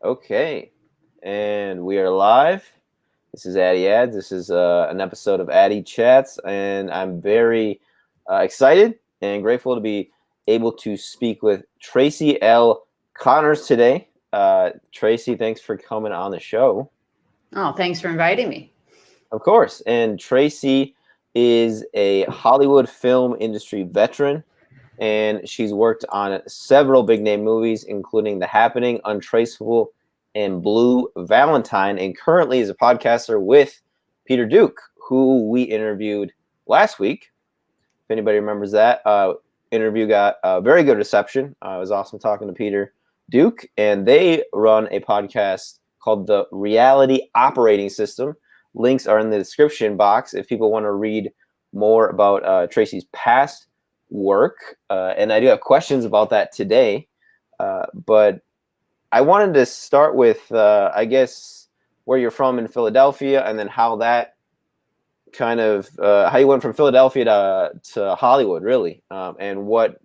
Okay, and we are live. This is Addy Ads. This is an episode of Addy Chats, and I'm very excited and grateful to be able to speak with Tracy L. Connors today. Tracy, thanks for coming on the show. Oh, thanks for inviting me. Of course. And Tracy is a Hollywood film industry veteran, and she's worked on several big name movies, including The Happening, Untraceable, and Blue Valentine, and currently is a podcaster with Peter Duke, who we interviewed last week. If anybody remembers that, interview got a very good reception. It was awesome talking to Peter Duke, and they run a podcast called The Reality Operating System. Links are in the description box if people want to read more about Tracy's past work, and I do have questions about that today, but I wanted to start with I guess where you're from in Philadelphia, and then how that kind of how you went from Philadelphia to Hollywood, really, and what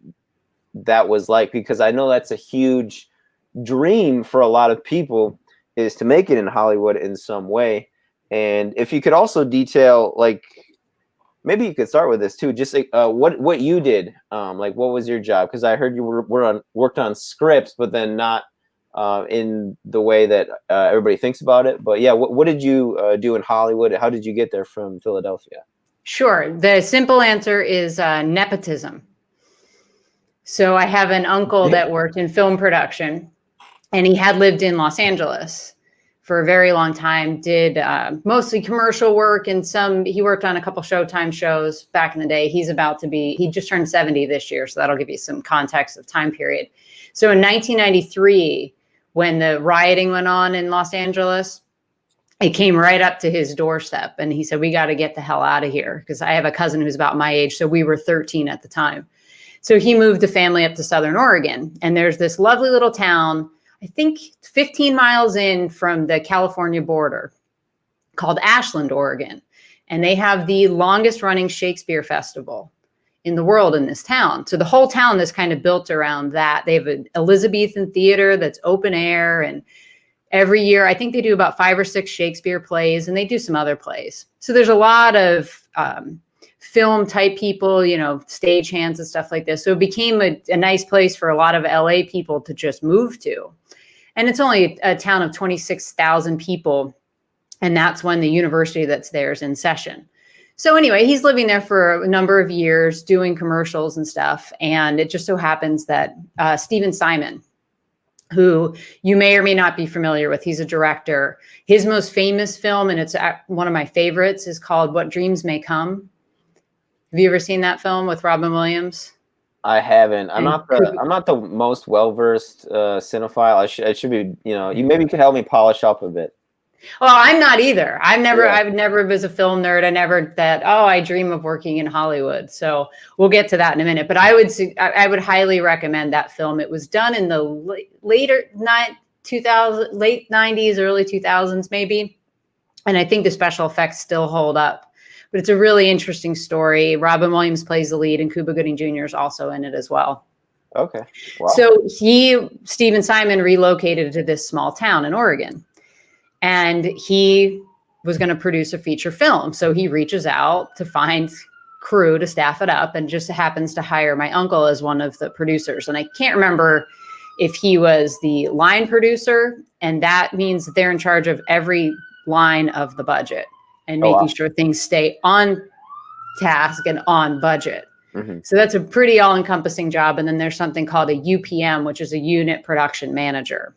that was like, because I know that's a huge dream for a lot of people, is to make it in Hollywood in some way. And if you could also detail, like, maybe you could start with this too, just like what you did, like what was your job? Because I heard you worked on scripts, but then not in the way that everybody thinks about it. But yeah, what did you do in Hollywood? How did you get there from Philadelphia? Sure. The simple answer is nepotism. So I have an uncle that worked in film production, and he had lived in Los Angeles for a very long time, did mostly commercial work, and he worked on a couple Showtime shows back in the day. He just turned 70 this year, so that'll give you some context of time period. So in 1993, when the rioting went on in Los Angeles, it came right up to his doorstep, and he said, we got to get the hell out of here, because I have a cousin who's about my age, so we were 13 at the time. So he moved the family up to Southern Oregon, and there's this lovely little town, I think 15 miles in from the California border, called Ashland, Oregon. And they have the longest running Shakespeare festival in the world in this town. So the whole town is kind of built around that. They have an Elizabethan theater that's open air. And every year, I think they do about 5 or 6 Shakespeare plays, and they do some other plays. So there's a lot of film type people, stage hands and stuff like this. So it became a nice place for a lot of LA people to just move to. And it's only a town of 26,000 people. And that's when the university that's there is in session. So anyway, he's living there for a number of years doing commercials and stuff. And it just so happens that Stephen Simon, who you may or may not be familiar with, he's a director. His most famous film, and it's one of my favorites, is called What Dreams May Come. Have you ever seen that film with Robin Williams? I haven't. I'm not the most well-versed cinephile. I should be, you maybe could help me polish up a bit. Well, I'm not either. I've never was a film nerd. I never I dream of working in Hollywood. So we'll get to that in a minute. But I would highly recommend that film. It was done in the late 90s, early 2000s, maybe. And I think the special effects still hold up. But it's a really interesting story. Robin Williams plays the lead, and Cuba Gooding Jr. is also in it as well. Okay. Wow. So Stephen Simon relocated to this small town in Oregon, and he was going to produce a feature film. So he reaches out to find crew to staff it up, and just happens to hire my uncle as one of the producers. And I can't remember if he was the line producer, and that means that they're in charge of every line of the budget and making sure things stay on task and on budget. Mm-hmm. So that's a pretty all-encompassing job. And then there's something called a UPM, which is a unit production manager.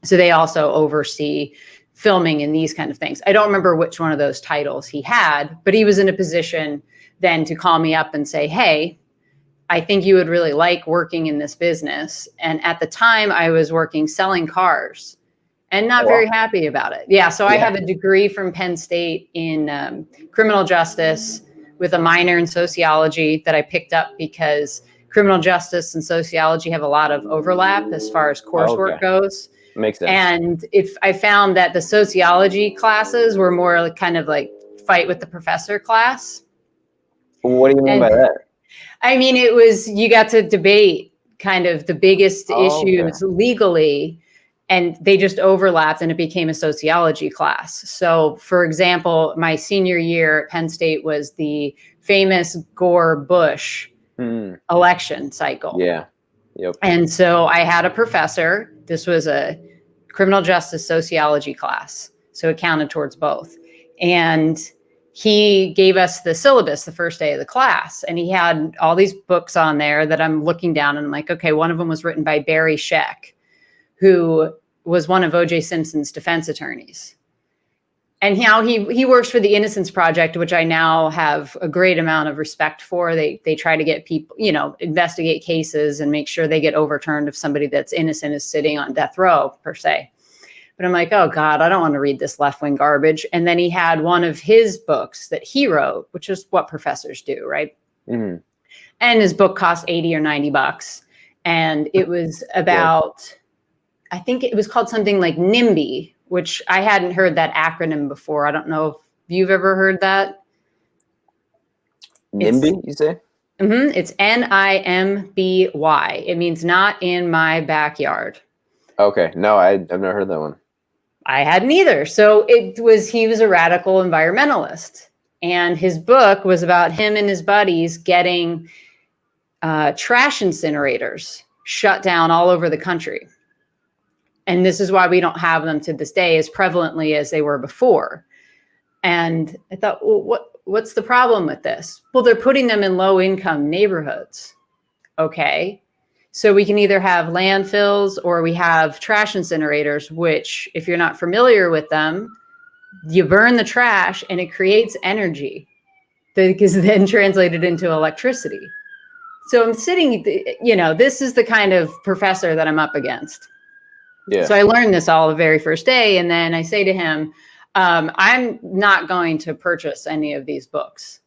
So they also oversee filming and these kind of things. I don't remember which one of those titles he had, but he was in a position then to call me up and say, hey, I think you would really like working in this business. And at the time I was working selling cars and not very happy about it. Yeah. So I have a degree from Penn State in criminal justice with a minor in sociology that I picked up because criminal justice and sociology have a lot of overlap as far as coursework goes. Makes sense. And I found that the sociology classes were more kind of like fight with the professor class. What do you mean by that? I mean, you got to debate kind of the biggest issues legally and they just overlapped, and it became a sociology class. So, for example, my senior year at Penn State was the famous Gore-Bush election cycle. Yeah. Yep. And so I had a professor. This was a criminal justice sociology class, so it counted towards both. And he gave us the syllabus the first day of the class, and he had all these books on there that I'm looking down, and I'm like, okay, one of them was written by Barry Scheck, who was one of O.J. Simpson's defense attorneys. And now he works for the Innocence Project, which I now have a great amount of respect for. They try to get people, investigate cases and make sure they get overturned if somebody that's innocent is sitting on death row, per se. But I'm like, oh God, I don't want to read this left-wing garbage. And then he had one of his books that he wrote, which is what professors do, right? Mm-hmm. And his book cost $80 or $90. And it was about, I think it was called something like NIMBY, which I hadn't heard that acronym before. I don't know if you've ever heard that. NIMBY, you say? Mm-hmm, it's NIMBY. It means not in my backyard. Okay. No, I've never heard that one. I hadn't either. So he was a radical environmentalist. And his book was about him and his buddies getting trash incinerators shut down all over the country. And this is why we don't have them to this day as prevalently as they were before. And I thought, well, what's the problem with this? Well, they're putting them in low-income neighborhoods. Okay. So we can either have landfills or we have trash incinerators, which, if you're not familiar with them, you burn the trash and it creates energy that is then translated into electricity. So I'm sitting, this is the kind of professor that I'm up against. Yeah. So I learned this all the very first day. And then I say to him, I'm not going to purchase any of these books.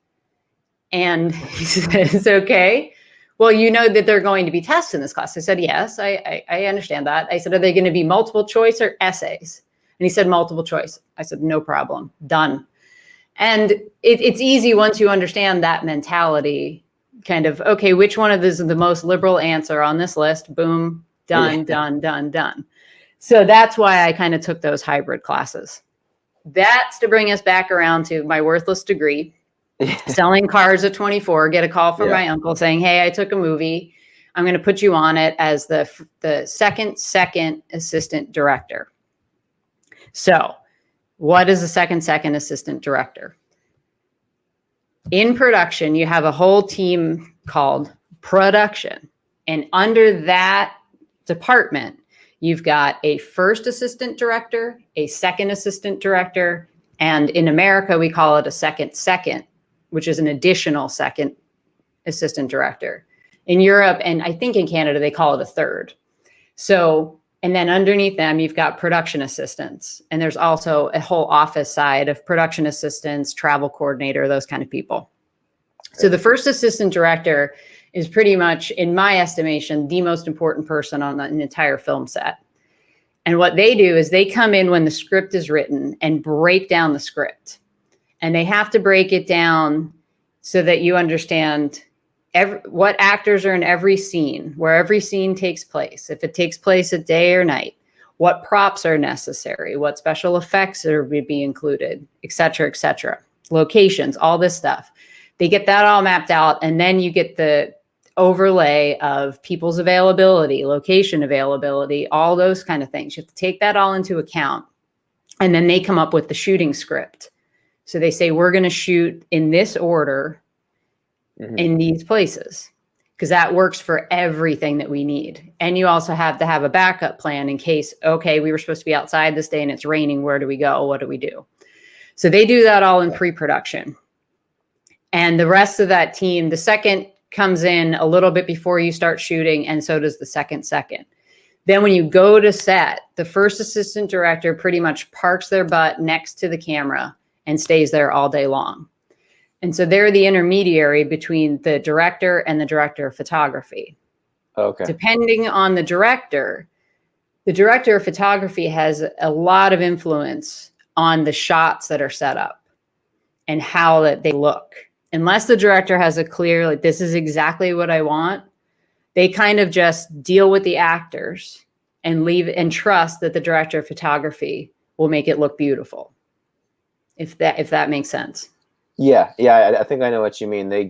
And he says, okay, well, you know that they're going to be tests in this class. I said, yes, I understand that. I said, are they going to be multiple choice or essays? And he said, multiple choice. I said, no problem, done. And it's easy once you understand that mentality, kind of, okay, which one of these is the most liberal answer on this list? Boom, done, done. So that's why I kind of took those hybrid classes. That's to bring us back around to my worthless degree, selling cars at 24, get a call from my uncle saying, hey, I took a movie. I'm going to put you on it as the second assistant director. So what is a second assistant director? In production, you have a whole team called production. And under that department, you've got a first assistant director, a second assistant director, and in America, we call it a second, which is an additional second assistant director. In Europe, and I think in Canada, they call it a third. So, and then underneath them, you've got production assistants. And there's also a whole office side of production assistants, travel coordinator, those kind of people. So the first assistant director is pretty much, in my estimation, the most important person on an entire film set. And what they do is they come in when the script is written and break down the script. And they have to break it down so that you understand what actors are in every scene, where every scene takes place, if it takes place at day or night, what props are necessary, what special effects are be included, et cetera, locations, all this stuff. They get that all mapped out, and then you get the overlay of people's availability, location availability, all those kind of things. You have to take that all into account. And then they come up with the shooting script. So they say, we're going to shoot in this order in these places, because that works for everything that we need. And you also have to have a backup plan in case, okay, we were supposed to be outside this day and it's raining. Where do we go? What do we do? So they do that all in pre-production. And the rest of that team, the second comes in a little bit before you start shooting, and so does the second. Then when you go to set, the first assistant director pretty much parks their butt next to the camera and stays there all day long. And so they're the intermediary between the director and the director of photography. Okay. Depending on the director of photography has a lot of influence on the shots that are set up and how that they look. Unless the director has a clear, like, this is exactly what I want, they kind of just deal with the actors and leave and trust that the director of photography will make it look beautiful. If that makes sense. Yeah, I think I know what you mean. They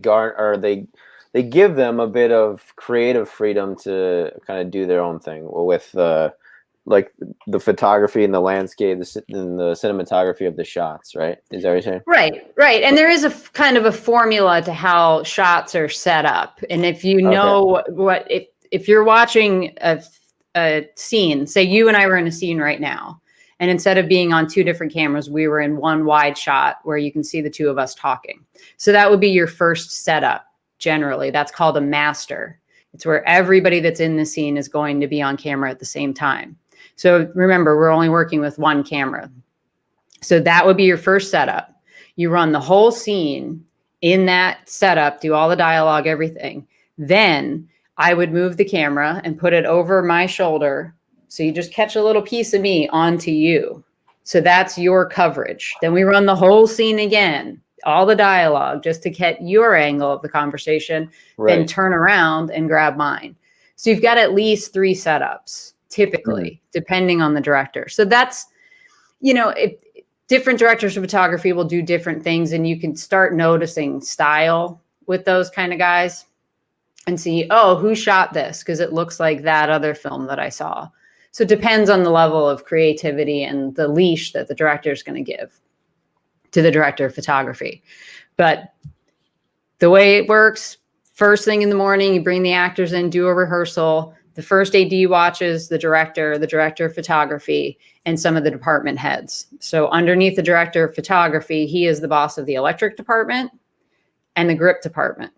give them a bit of creative freedom to kind of do their own thing with like the photography and the landscape and the cinematography of the shots, right? Is that what you're saying? Right. And there is a kind of a formula to how shots are set up. And if you know if you're watching a scene, say you and I were in a scene right now, and instead of being on two different cameras, we were in one wide shot where you can see the two of us talking. So that would be your first setup. Generally, that's called a master. It's where everybody that's in the scene is going to be on camera at the same time. So remember, we're only working with one camera. So that would be your first setup. You run the whole scene in that setup, do all the dialogue, everything. Then I would move the camera and put it over my shoulder. So you just catch a little piece of me onto you. So that's your coverage. Then we run the whole scene again, all the dialogue, just to get your angle of the conversation, then turn around and grab mine. So you've got at least 3 setups, typically, depending on the director. So that's, different directors of photography will do different things, and you can start noticing style with those kind of guys and see, oh, who shot this? Because it looks like that other film that I saw. So it depends on the level of creativity and the leash that the director is going to give to the director of photography. But the way it works, first thing in the morning, you bring the actors in, do a rehearsal. The first AD watches the director of photography, and some of the department heads. So underneath the director of photography, he is the boss of the electric department and the grip department.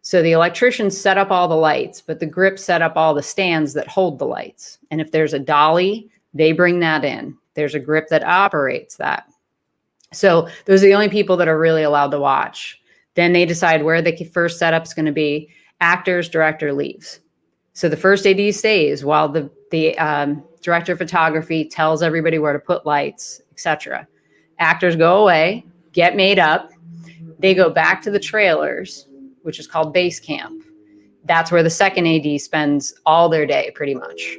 So the electricians set up all the lights, but the grip set up all the stands that hold the lights. And if there's a dolly, they bring that in. There's a grip that operates that. So those are the only people that are really allowed to watch. Then they decide where the first setup's going to be. Actors, director leaves. So the first AD stays while the director of photography tells everybody where to put lights, etc. Actors go away, get made up. They go back to the trailers, which is called base camp. That's where the second AD spends all their day, pretty much.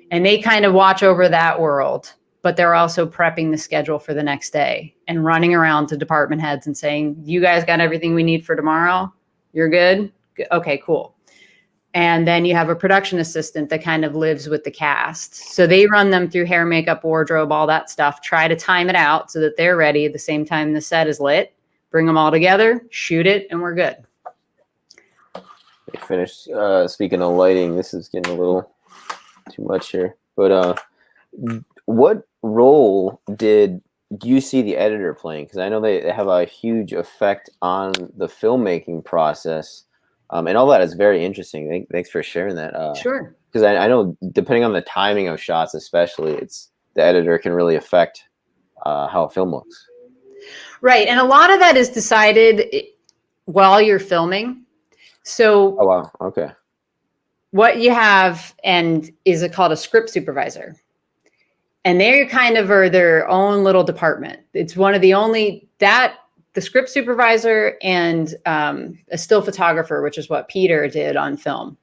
And they kind of watch over that world, but they're also prepping the schedule for the next day and running around to department heads and saying, you guys got everything we need for tomorrow? You're good? Okay, cool. And then you have a production assistant that kind of lives with the cast. So they run them through hair, makeup, wardrobe, all that stuff, try to time it out so that they're ready at the same time the set is lit, bring them all together, shoot it, and we're good. Finish speaking of lighting. This is getting a little too much here. But what role do you see the editor playing? Because I know they have a huge effect on the filmmaking process. And all that is very interesting. Thanks for sharing that. Sure. Because I know depending on the timing of shots, especially, the editor can really affect how a film looks. Right. And a lot of that is decided while you're filming. So, oh, wow. Okay. What you have is called a script supervisor. And they kind of are their own little department. It's one of the only the script supervisor and a still photographer, which is what Peter did on film.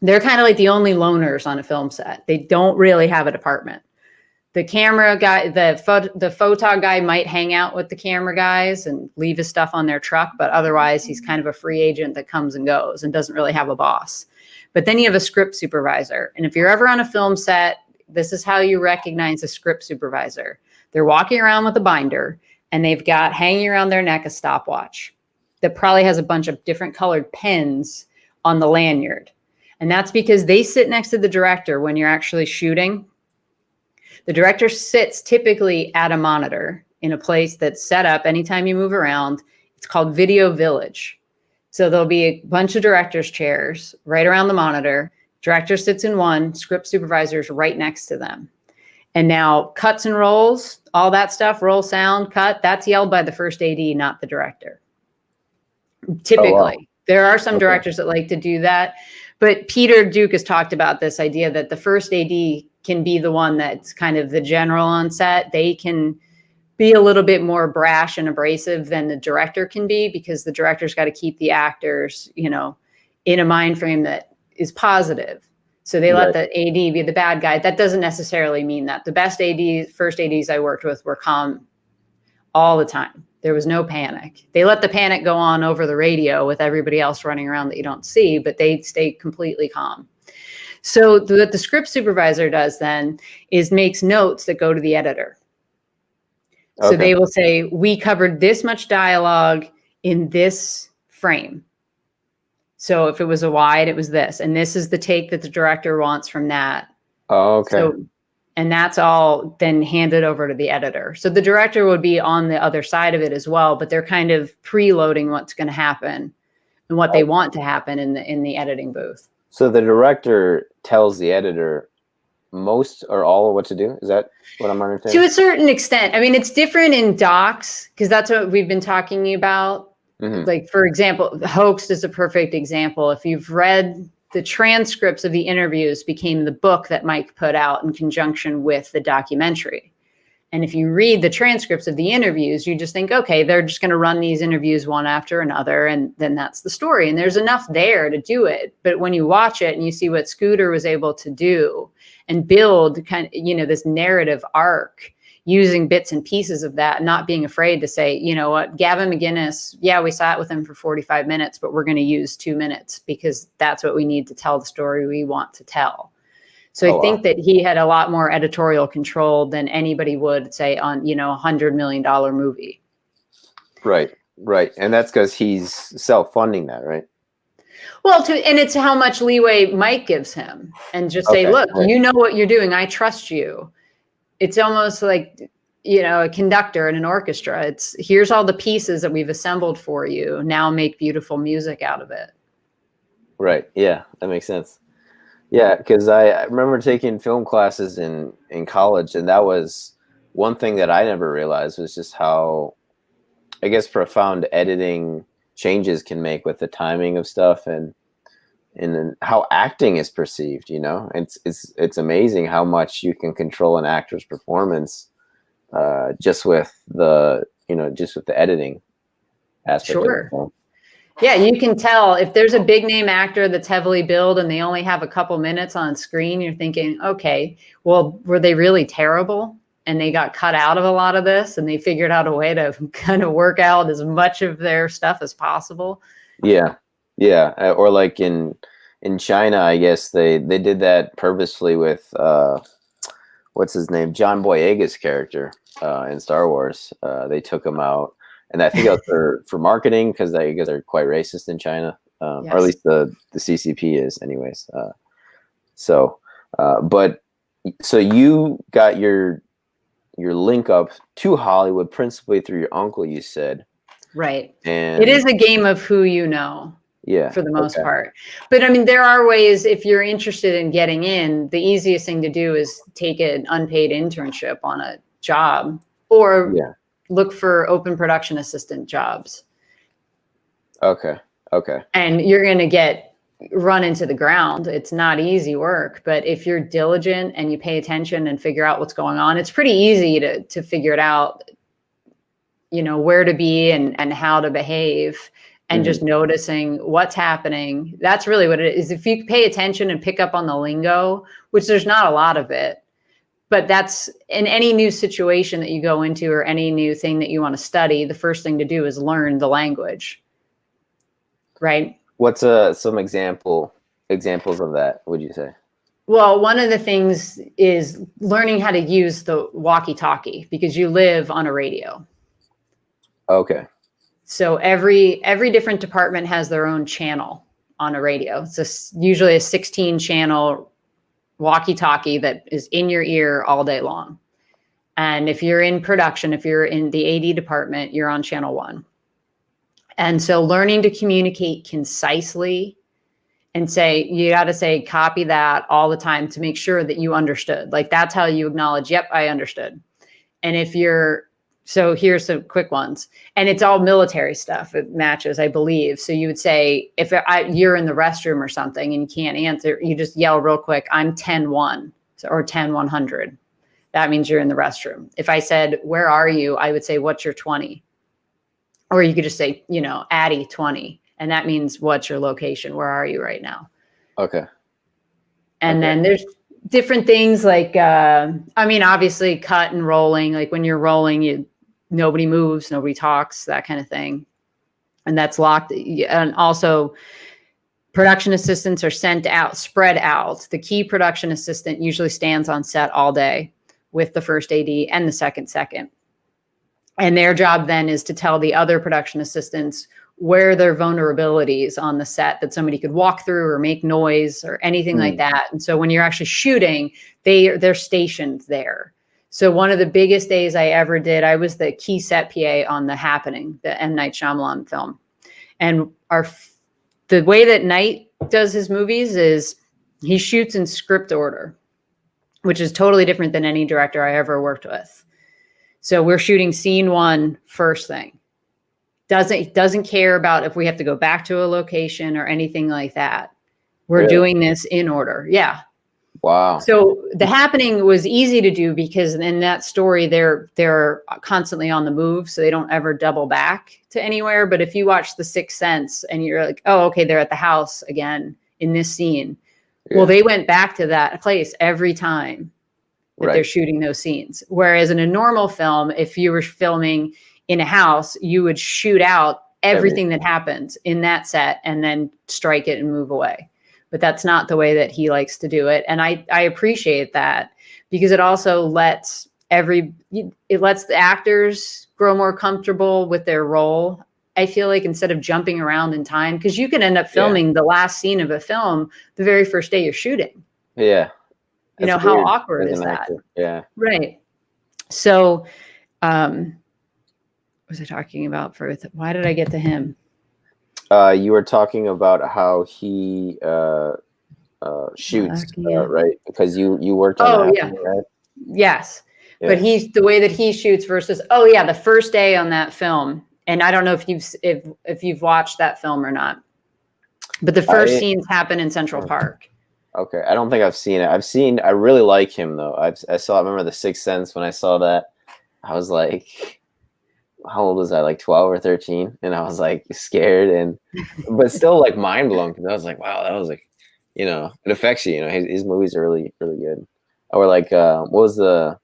They're kind of like the only loners on a film set. They don't really have a department. The camera guy, the photog guy might hang out with the camera guys and leave his stuff on their truck, but otherwise he's kind of a free agent that comes and goes and doesn't really have a boss. But then you have a script supervisor. And if you're ever on a film set, this is how you recognize a script supervisor. They're walking around with a binder and they've got hanging around their neck a stopwatch that probably has a bunch of different colored pens on the lanyard. And that's because they sit next to the director when you're actually shooting. The director sits typically at a monitor in a place that's set up anytime you move around. It's called Video Village. So there'll be a bunch of director's chairs right around the monitor. Director sits in one, script supervisor's right next to them. And now cuts and rolls, all that stuff, roll, sound, cut, that's yelled by the first AD, not the director. Typically. Oh, wow. There are some directors that like to do that. But Peter Duke has talked about this idea that the first AD can be the one that's kind of the general on set. They can be a little bit more brash and abrasive than the director can be, because the director's got to keep the actors, in a mind frame that is positive. So they let Right. the AD be the bad guy. That doesn't necessarily mean that. The best first ADs I worked with were calm all the time. There was no panic. They let the panic go on over the radio with everybody else running around that you don't see, but they stay completely calm. So what the script supervisor does then is makes notes that go to the editor. So Okay. they will say, we covered this much dialogue in this frame. So if it was a wide, it was this. And this is the take that the director wants from that. Oh, okay. So, and that's all then handed over to the editor. So the director would be on the other side of it as well, but they're kind of preloading what's going to happen and what they want to happen in the editing booth. So the director tells the editor most or all of what to do? Is that what I'm understanding? To a certain extent. I mean, it's different in docs because that's what we've been talking about. Mm-hmm. Like, for example, Hoaxed is a perfect example. If you've read the transcripts of the interviews became the book that Mike put out in conjunction with the documentary. And if you read the transcripts of the interviews, you just think, okay, they're just going to run these interviews one after another. And then that's the story. And there's enough there to do it. But when you watch it and you see what Scooter was able to do and build kind of, this narrative arc using bits and pieces of that, not being afraid to say, you know what, Gavin McGinnis, yeah, we sat with him for 45 minutes, but we're going to use 2 minutes because that's what we need to tell the story we want to tell. So I think that he had a lot more editorial control than anybody would say on, $100 million movie. Right. And that's because he's self-funding that, right? Well, and it's how much leeway Mike gives him and just say, look, you know what you're doing. I trust you. It's almost like, a conductor in an orchestra. It's here's all the pieces that we've assembled for you. Now make beautiful music out of it. Right. Yeah, that makes sense. Yeah, because I remember taking film classes in college, and that was one thing that I never realized was just how, I guess, profound editing changes can make with the timing of stuff and how acting is perceived. It's amazing how much you can control an actor's performance just with the editing aspect. Sure. Of the film. Yeah, you can tell if there's a big name actor that's heavily billed and they only have a couple minutes on screen, you're thinking, okay, well, were they really terrible? And they got cut out of a lot of this and they figured out a way to kind of work out as much of their stuff as possible. Yeah. Or like in China, I guess they did that purposefully with, what's his name? John Boyega's character in Star Wars. They took him out. And I think it was for marketing because I guess they're quite racist in China, yes. Or at least the CCP is, anyways. So you got your link up to Hollywood principally through your uncle, you said, right? And it is a game of who you know, yeah, for the most part. But I mean, there are ways if you're interested in getting in. The easiest thing to do is take an unpaid internship on a job, or look for open production assistant jobs. Okay. And you're going to get run into the ground. It's not easy work, but if you're diligent and you pay attention and figure out what's going on, it's pretty easy to figure it out, where to be and how to behave and just noticing what's happening. That's really what it is. If you pay attention and pick up on the lingo, which there's not a lot of it, but that's in any new situation that you go into or any new thing that you want to study, the first thing to do is learn the language, right? What's some examples of that, would you say? Well, one of the things is learning how to use the walkie-talkie because you live on a radio. Okay. So every different department has their own channel on a radio. It's usually a 16-channel walkie-talkie that is in your ear all day long. And if you're in production, if you're in the AD department, you're on channel 1. And so learning to communicate concisely and you got to say, copy that all the time to make sure that you understood. Like that's how you acknowledge, yep, I understood. And so here's some quick ones. And it's all military stuff. It matches, I believe. So you would say, if you're in the restroom or something and you can't answer, you just yell real quick, I'm 10-1 or 10-100. That means you're in the restroom. If I said, where are you? I would say, what's your 20? Or you could just say, Addie 20. And that means what's your location? Where are you right now? Okay. And Okay. then there's different things like, I mean, obviously cut and rolling. Like when you're rolling, nobody moves, nobody talks, that kind of thing. And that's locked. And also production assistants are sent out, spread out. The key production assistant usually stands on set all day with the first AD and the second. And their job then is to tell the other production assistants where their vulnerabilities on the set that somebody could walk through or make noise or anything like that. And so when you're actually shooting, they're stationed there. So one of the biggest days I ever did, I was the key set PA on The Happening, the M. Night Shyamalan film. And the way that Night does his movies is he shoots in script order, which is totally different than any director I ever worked with. So we're shooting scene 1 first thing. Doesn't care about if we have to go back to a location or anything like that. We're doing this in order. Yeah. Wow. So The Happening was easy to do because in that story, they're constantly on the move. So they don't ever double back to anywhere. But if you watch The Sixth Sense and you're like, oh, okay, they're at the house again in this scene. Well, they went back to that place every time that they're shooting those scenes. Whereas in a normal film, if you were filming in a house, you would shoot out everything that happens in that set and then strike it and move away. But that's not the way that he likes to do it. And I appreciate that because it also lets the actors grow more comfortable with their role. I feel like instead of jumping around in time, because you can end up filming the last scene of a film the very first day you're shooting. Yeah. You know, how awkward is that? Yeah. Right. So, what was I talking about? Why did I get to him? You were talking about how he shoots, right? Because you worked on that, right? Yes. Yeah. But the way that he shoots versus the first day on that film. And I don't know if you've watched that film or not. But the first scenes happen in Central Park. Okay. I don't think I've seen it. I really like him though. I remember The Sixth Sense when I saw that. I was like, how old was I? Like 12 or 13. And I was like scared but still like mind blown because I was like, wow, that was like, it affects you. His movies are really, really good. Or like, what was the,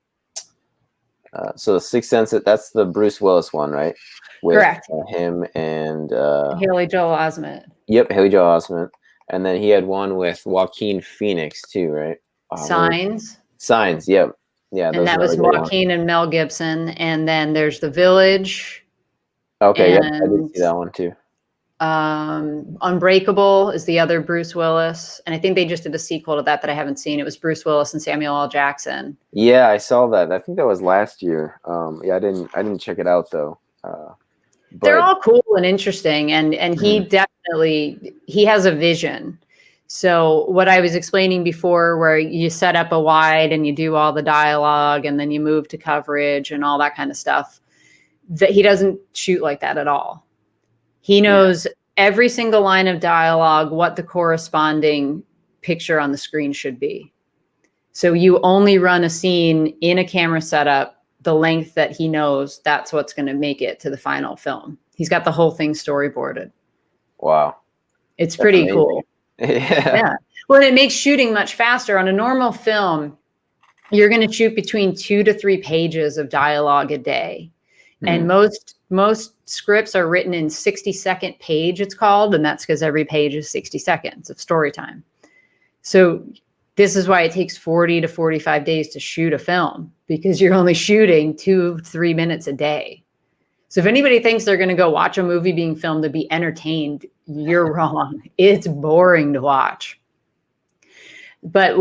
so The Sixth Sense, that's the Bruce Willis one, right? With, correct. Him and Haley Joel Osment. Yep, Haley Joel Osment. And then he had one with Joaquin Phoenix too, right? Signs. Signs, yep. Yeah, and that was Joaquin and Mel Gibson. And then there's The Village. Okay, I did see that one too. Unbreakable is the other Bruce Willis. And I think they just did a sequel to that I haven't seen. It was Bruce Willis and Samuel L. Jackson. Yeah, I saw that. I think that was last year. I didn't check it out though. They're all cool and interesting. And he definitely, he has a vision. So what I was explaining before, where you set up a wide and you do all the dialogue and then you move to coverage and all that kind of stuff, that he doesn't shoot like that at all. He knows every single line of dialogue, what the corresponding picture on the screen should be. So you only run a scene in a camera setup the length that he knows that's what's going to make it to the final film. He's got the whole thing storyboarded. Wow. It's pretty cool. Yeah. Well, it makes shooting much faster. On a normal film, you're going to shoot between 2 to 3 pages of dialogue a day. And most scripts are written in 60-second page, it's called. And that's because every page is 60 seconds of story time. So this is why it takes 40 to 45 days to shoot a film, because you're only shooting 2-3 minutes a day. So if anybody thinks they're going to go watch a movie being filmed to be entertained, you're wrong. It's boring to watch. But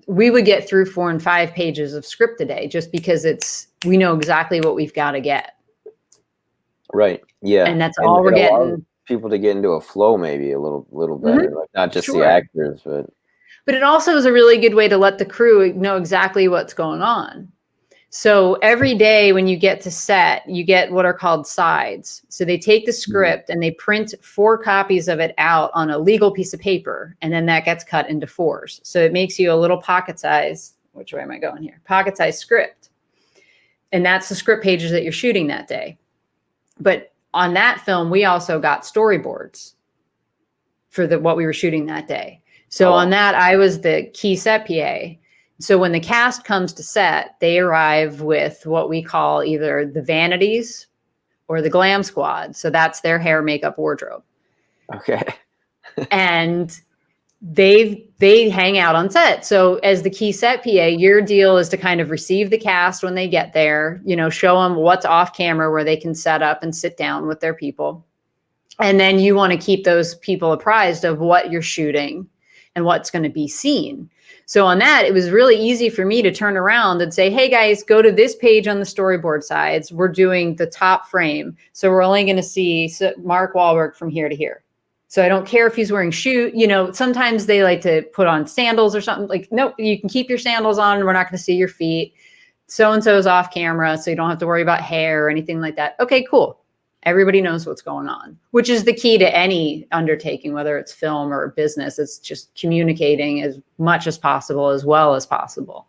we would get through 4 and 5 pages of script a day just because we know exactly what we've got to get. Right. Yeah. And that's all we're getting. People to get into a flow maybe a little better, like not just the actors, but it also is a really good way to let the crew know exactly what's going on. So every day when you get to set, you get what are called sides. So they take the script and they print 4 copies of it out on a legal piece of paper. And then that gets cut into 4s. So it makes you a little pocket size. Which way am I going here? Pocket size script. And that's the script pages that you're shooting that day. But on that film, we also got storyboards for what we were shooting that day. So Oh, on wow. that, I was the key set PA. So when the cast comes to set, they arrive with what we call either the vanities or the glam squad. So that's their hair, makeup, wardrobe. Okay. And they hang out on set. So as the key set PA, your deal is to kind of receive the cast when they get there, you know, show them what's off camera where they can set up and sit down with their people. And then you want to keep those people apprised of what you're shooting and what's going to be seen. So on that, it was really easy for me to turn around and say, hey guys, go to this page on the storyboard sides. We're doing the top frame. So we're only going to see Mark Wahlberg from here to here. So I don't care if he's wearing shoe, you know, sometimes they like to put on sandals or something like, nope, you can keep your sandals on. We're not going to see your feet. So-and-so is off camera. So you don't have to worry about hair or anything like that. Okay, cool. Everybody knows what's going on, which is the key to any undertaking, whether it's film or business. It's just communicating as much as possible, as well as possible.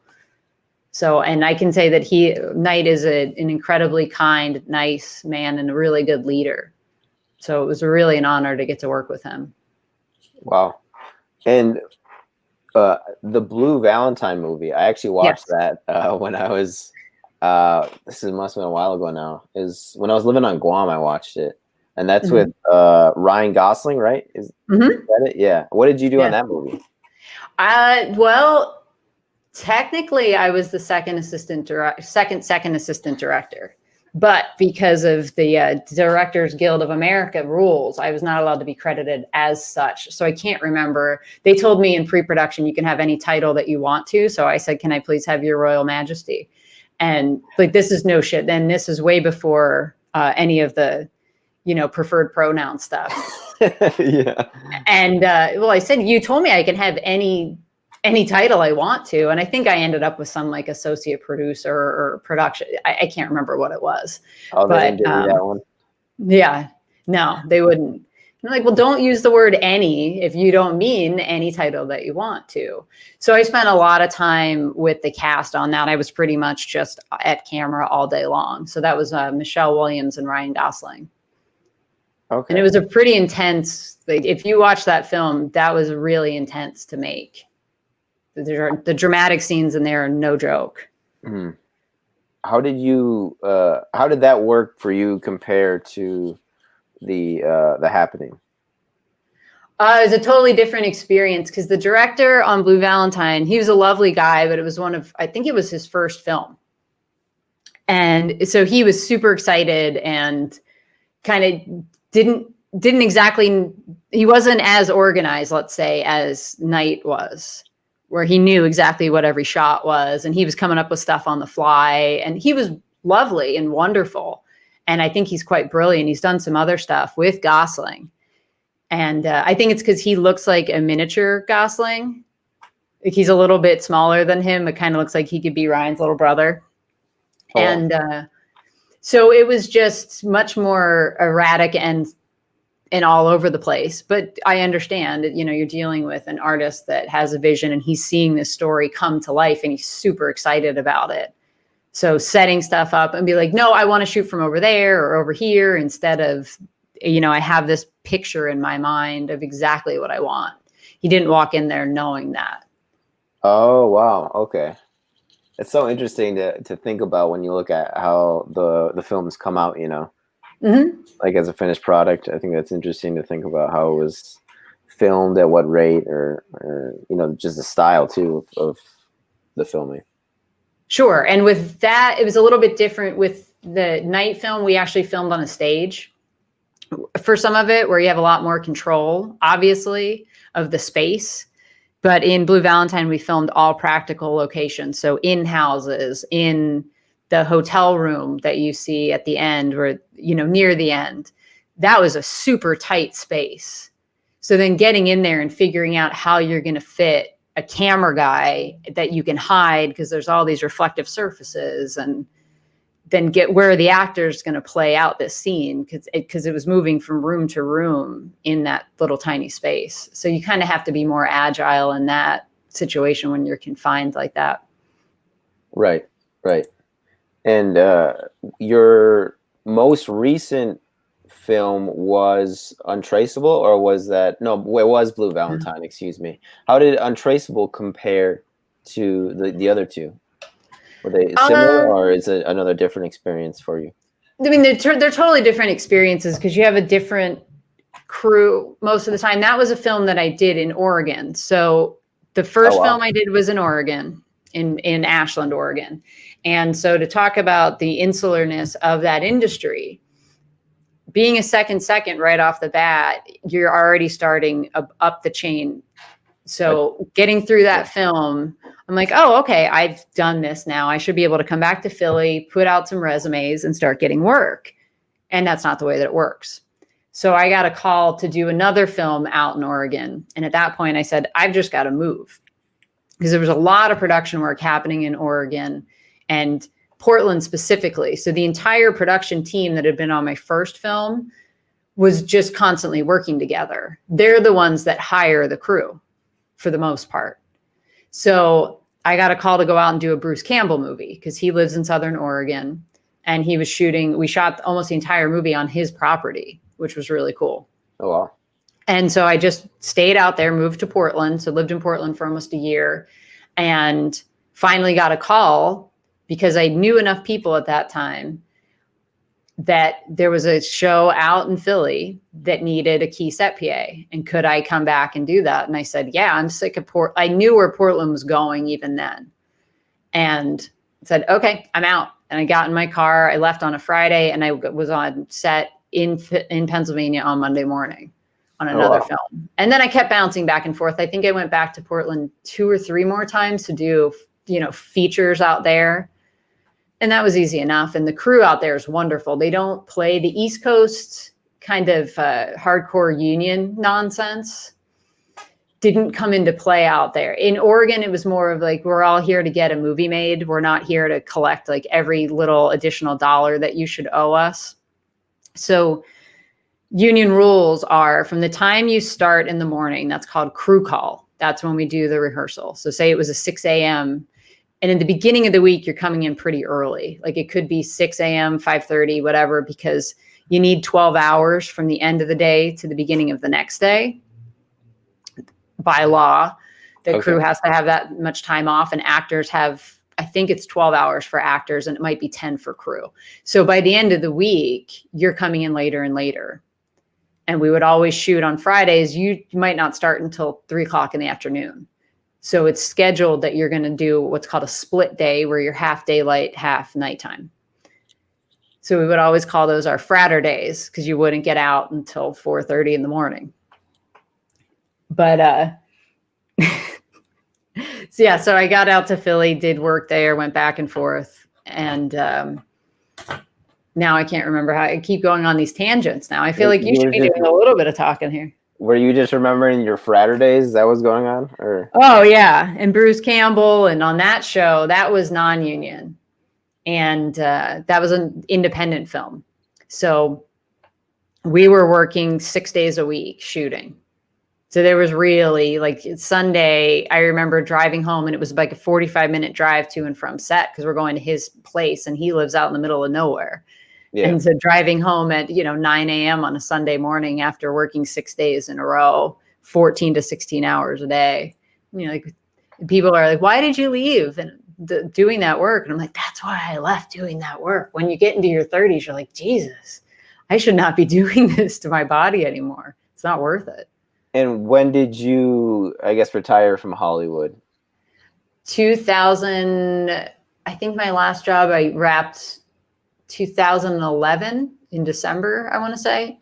So, and I can say that Knight is an incredibly kind, nice man and a really good leader. So it was really an honor to get to work with him. Wow. And the Blue Valentine movie, I actually watched that when I was must have been a while ago now. Is when I was living on Guam, I watched it. And that's with Ryan Gosling, right? Is that it? Yeah. What did you do on that movie? Well, technically I was the second assistant director. But because of the Directors Guild of America rules, I was not allowed to be credited as such. So I can't remember. They told me in pre-production, you can have any title that you want to. So I said, can I please have Your Royal Majesty? And like, this is no shit. Then this is way before any of the, you know, preferred pronoun stuff. Yeah. And well, I said, you told me I can have any title I want to. And I think I ended up with some like associate producer or production. I can't remember what it was. Oh, they didn't give you that one? Yeah, no, they wouldn't. I'm like, well, don't use the word any if you don't mean any title that you want to. So I spent a lot of time with the cast on that. I was pretty much just at camera all day long. So that was Michelle Williams and Ryan Gosling. Okay. And it was a pretty intense, like, if you watch that film, that was really intense to make. The dramatic scenes in there are no joke. Mm. How did that work for you compared to the Happening? It was a totally different experience because the director on Blue Valentine, he was a lovely guy, but it was I think it was his first film. And so he was super excited and kind of didn't exactly, he wasn't as organized, let's say, as Knight was, where he knew exactly what every shot was. And he was coming up with stuff on the fly. And he was lovely and wonderful. And I think he's quite brilliant. He's done some other stuff with Gosling. And I think it's because he looks like a miniature Gosling. Like, he's a little bit smaller than him. It kind of looks like he could be Ryan's little brother. Oh. And so it was just much more erratic and all over the place. But I understand, you know, you're dealing with an artist that has a vision and he's seeing this story come to life and he's super excited about it. So setting stuff up and be like, no, I want to shoot from over there or over here, instead of, you know, I have this picture in my mind of exactly what I want. He didn't walk in there knowing that. Oh, wow. Okay. It's so interesting to think about when you look at how the films come out, you know, like as a finished product. I think that's interesting to think about how it was filmed, at what rate, or you know, just the style too of the filming. Sure. And with that, it was a little bit different. With the Knight film, we actually filmed on a stage for some of it, where you have a lot more control, obviously, of the space. But in Blue Valentine, we filmed all practical locations. So in houses, in the hotel room that you see at the end, or, you know, near the end, that was a super tight space. So then getting in there and figuring out how you're going to fit a camera guy that you can hide, because there's all these reflective surfaces, and then get where the actor is going to play out this scene, because it was moving from room to room in that little tiny space. So you kind of have to be more agile in that situation when you're confined like that. Right, right. And your most recent film was Untraceable, or was that no? It was Blue Valentine. Excuse me. How did Untraceable compare to the other two? Were they similar, or is it another different experience for you? I mean, they're totally different experiences because you have a different crew most of the time. That was a film that I did in Oregon. So the first film I did was in Oregon, in Ashland, Oregon. And so to talk about the insularness of that industry, being a second right off the bat, you're already starting up the chain. So getting through that film, I'm like, oh, okay, I've done this now. I should be able to come back to Philly, put out some resumes and start getting work. And that's not the way that it works. So I got a call to do another film out in Oregon. And at that point I said, I've just got to move, because there was a lot of production work happening in Oregon and Portland specifically. So the entire production team that had been on my first film was just constantly working together. They're the ones that hire the crew for the most part. So I got a call to go out and do a Bruce Campbell movie because he lives in Southern Oregon, and he was shooting, we shot almost the entire movie on his property, which was really cool. Oh, wow. And so I just stayed out there, moved to Portland. So lived in Portland for almost a year, and finally got a call because I knew enough people at that time that there was a show out in Philly that needed a key set PA, and could I come back and do that? And I said, yeah, I'm sick of I knew where Portland was going even then, and said, okay, I'm out. And I got in my car, I left on a Friday, and I was on set in Pennsylvania on Monday morning on another film. And then I kept bouncing back and forth. I think I went back to Portland 2 or 3 more times to do, features out there. And that was easy enough. And the crew out there is wonderful. They don't play the East Coast kind of hardcore union nonsense. Didn't come into play out there. In Oregon, it was more of like, we're all here to get a movie made. We're not here to collect like every little additional dollar that you should owe us. So union rules are, from the time you start in the morning, that's called crew call. That's when we do the rehearsal. So say it was a 6 a.m. And in the beginning of the week, you're coming in pretty early. Like it could be 6 a.m., 5:30, whatever, because you need 12 hours from the end of the day to the beginning of the next day. By law, the crew has to have that much time off, and actors have, I think it's 12 hours for actors, and it might be 10 for crew. So by the end of the week, you're coming in later and later. And we would always shoot on Fridays. You might not start until 3 o'clock in the afternoon. So it's scheduled that you're going to do what's called a split day, where you're half daylight, half nighttime. So we would always call those our fratter days, because you wouldn't get out until 4:30 in the morning. But so yeah, so I got out to Philly, did work there, went back and forth. And now I can't remember how I keep going on these tangents now. I feel like you should be doing a little bit of talking here. Were you just remembering your fratter days? Is that what's going on? Or? Oh, yeah. And Bruce Campbell. And on that show, that was non-union. And that was an independent film. So we were working 6 days a week shooting. So there was really, like, Sunday, I remember driving home, and it was like a 45-minute drive to and from set, because we're going to his place, and he lives out in the middle of nowhere. Yeah. And so driving home at, 9 a.m. on a Sunday morning after working 6 days in a row, 14 to 16 hours a day, like, people are like, why did you leave and doing that work? And I'm like, that's why I left doing that work. When you get into your 30s, you're like, Jesus, I should not be doing this to my body anymore. It's not worth it. And when did you, I guess, retire from Hollywood? 2000, I think my last job, I wrapped 2011 in December, I want to say,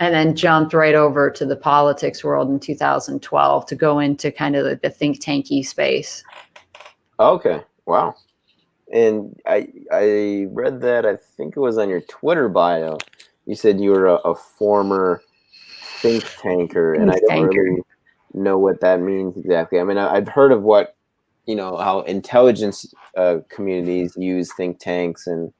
and then jumped right over to the politics world in 2012 to go into kind of the think tanky space. Okay. Wow. And I read that, I think it was on your Twitter bio, you said you were a former think tanker, and I don't really know what that means exactly. I mean, I've heard of what, how intelligence communities use think tanks, and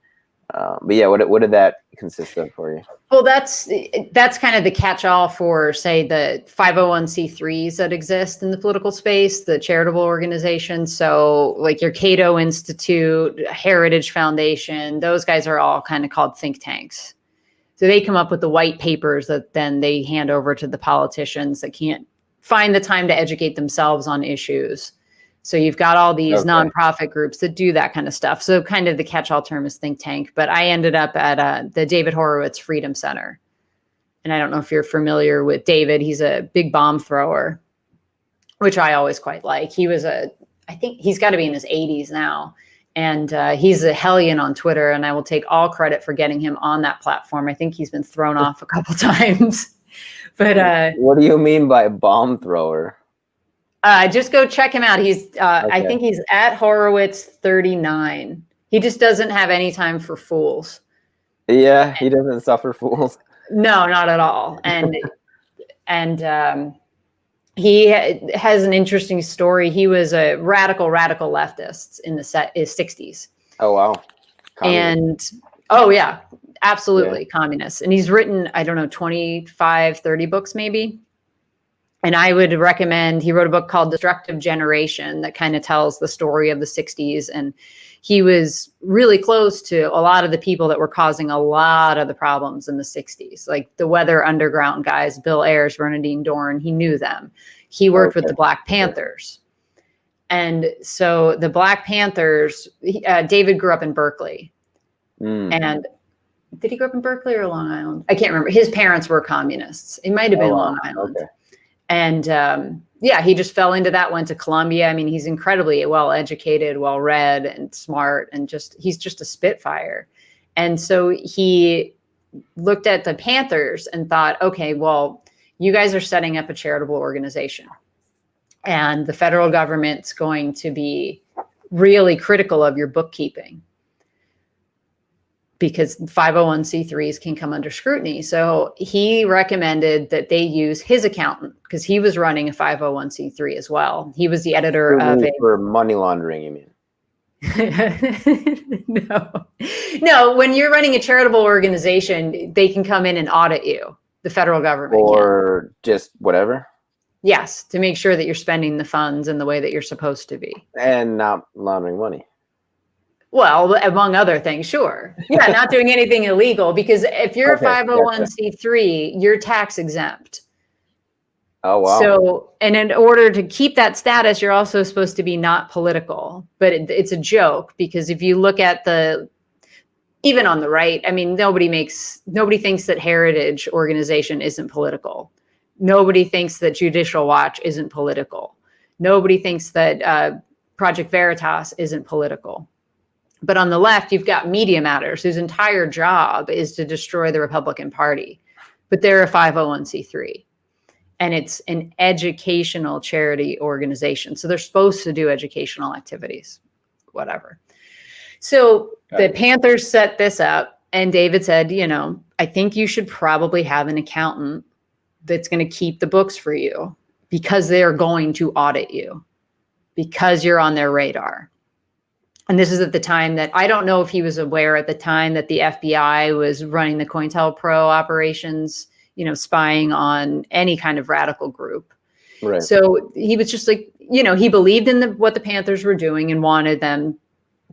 but yeah, what did that consist of for you? Well, that's kind of the catch-all for, say, the 501c3s that exist in the political space, the charitable organizations. So like your Cato Institute, Heritage Foundation, those guys are all kind of called think tanks. So they come up with the white papers that then they hand over to the politicians that can't find the time to educate themselves on issues. So you've got all these nonprofit groups that do that kind of stuff. So kind of the catch-all term is think tank. But I ended up at the David Horowitz Freedom Center. And I don't know if you're familiar with David. He's a big bomb thrower, which I always quite like. I think he's got to be in his 80s now. And he's a hellion on Twitter. And I will take all credit for getting him on that platform. I think he's been thrown off a couple times. But what do you mean by bomb thrower? Just go check him out. He's I think he's at Horowitz 39. He just doesn't have any time for fools. Yeah, he doesn't suffer fools. No, not at all. And he has an interesting story. He was a radical leftist in the 60s. Oh wow. Communist. And oh yeah, absolutely communist. And he's written, I don't know, 25, 30 books maybe. And I would recommend, he wrote a book called Destructive Generation that kind of tells the story of the 60s. And he was really close to a lot of the people that were causing a lot of the problems in the 60s, like the Weather Underground guys, Bill Ayers, Bernadine Dorn. He knew them. He worked with the Black Panthers. And so the Black Panthers, David grew up in Berkeley. And did he grow up in Berkeley or Long Island? I can't remember. His parents were communists. It might have been Long Island. Okay. And he just fell into that, went to Columbia. I mean, he's incredibly well-educated, well-read and smart, and he's just a spitfire. And so he looked at the Panthers and thought, okay, well, you guys are setting up a charitable organization. And the federal government's going to be really critical of your bookkeeping, because 501c3s can come under scrutiny. So he recommended that they use his accountant, because he was running a 501c3 as well. He was the editor of it. For money laundering, you mean? No, when you're running a charitable organization, they can come in and audit you, the federal government. Or just whatever? Yes, to make sure that you're spending the funds in the way that you're supposed to be. And not laundering money. Well, among other things, sure. Yeah, not doing anything illegal, because if you're a 501c3, you're tax exempt. Oh, wow. So, and in order to keep that status, you're also supposed to be not political. But it's a joke, because if you look at even on the right, I mean, nobody thinks that Heritage Organization isn't political. Nobody thinks that Judicial Watch isn't political. Nobody thinks that Project Veritas isn't political. But on the left, you've got Media Matters, whose entire job is to destroy the Republican Party. But they're a 501c3. And it's an educational charity organization. So they're supposed to do educational activities, whatever. So the Panthers set this up. And David said, I think you should probably have an accountant that's going to keep the books for you, because they're going to audit you, because you're on their radar. And this is at the time that, I don't know if he was aware at the time that the FBI was running the COINTELPRO operations, spying on any kind of radical group. Right. So he was just like, he believed in what the Panthers were doing and wanted them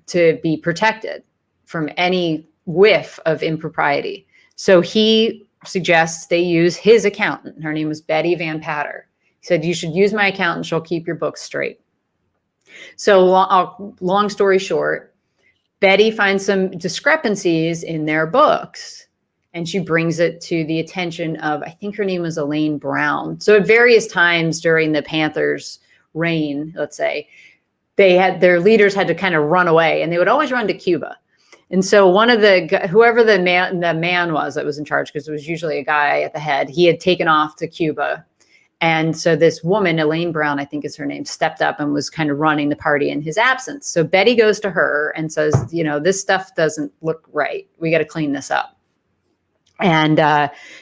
to be protected from any whiff of impropriety. So he suggests they use his accountant. Her name was Betty Van Patter. He said, you should use my accountant. She'll keep your books straight. So long story short, Betty finds some discrepancies in their books, and she brings it to the attention of, I think her name was Elaine Brown. So at various times during the Panthers' reign, let's say, their leaders had to kind of run away, and they would always run to Cuba. And so whoever the man was that was in charge, because it was usually a guy at the head, he had taken off to Cuba. And so this woman, Elaine Brown, I think is her name, stepped up and was kind of running the party in his absence. So Betty goes to her and says, this stuff doesn't look right. We got to clean this up. And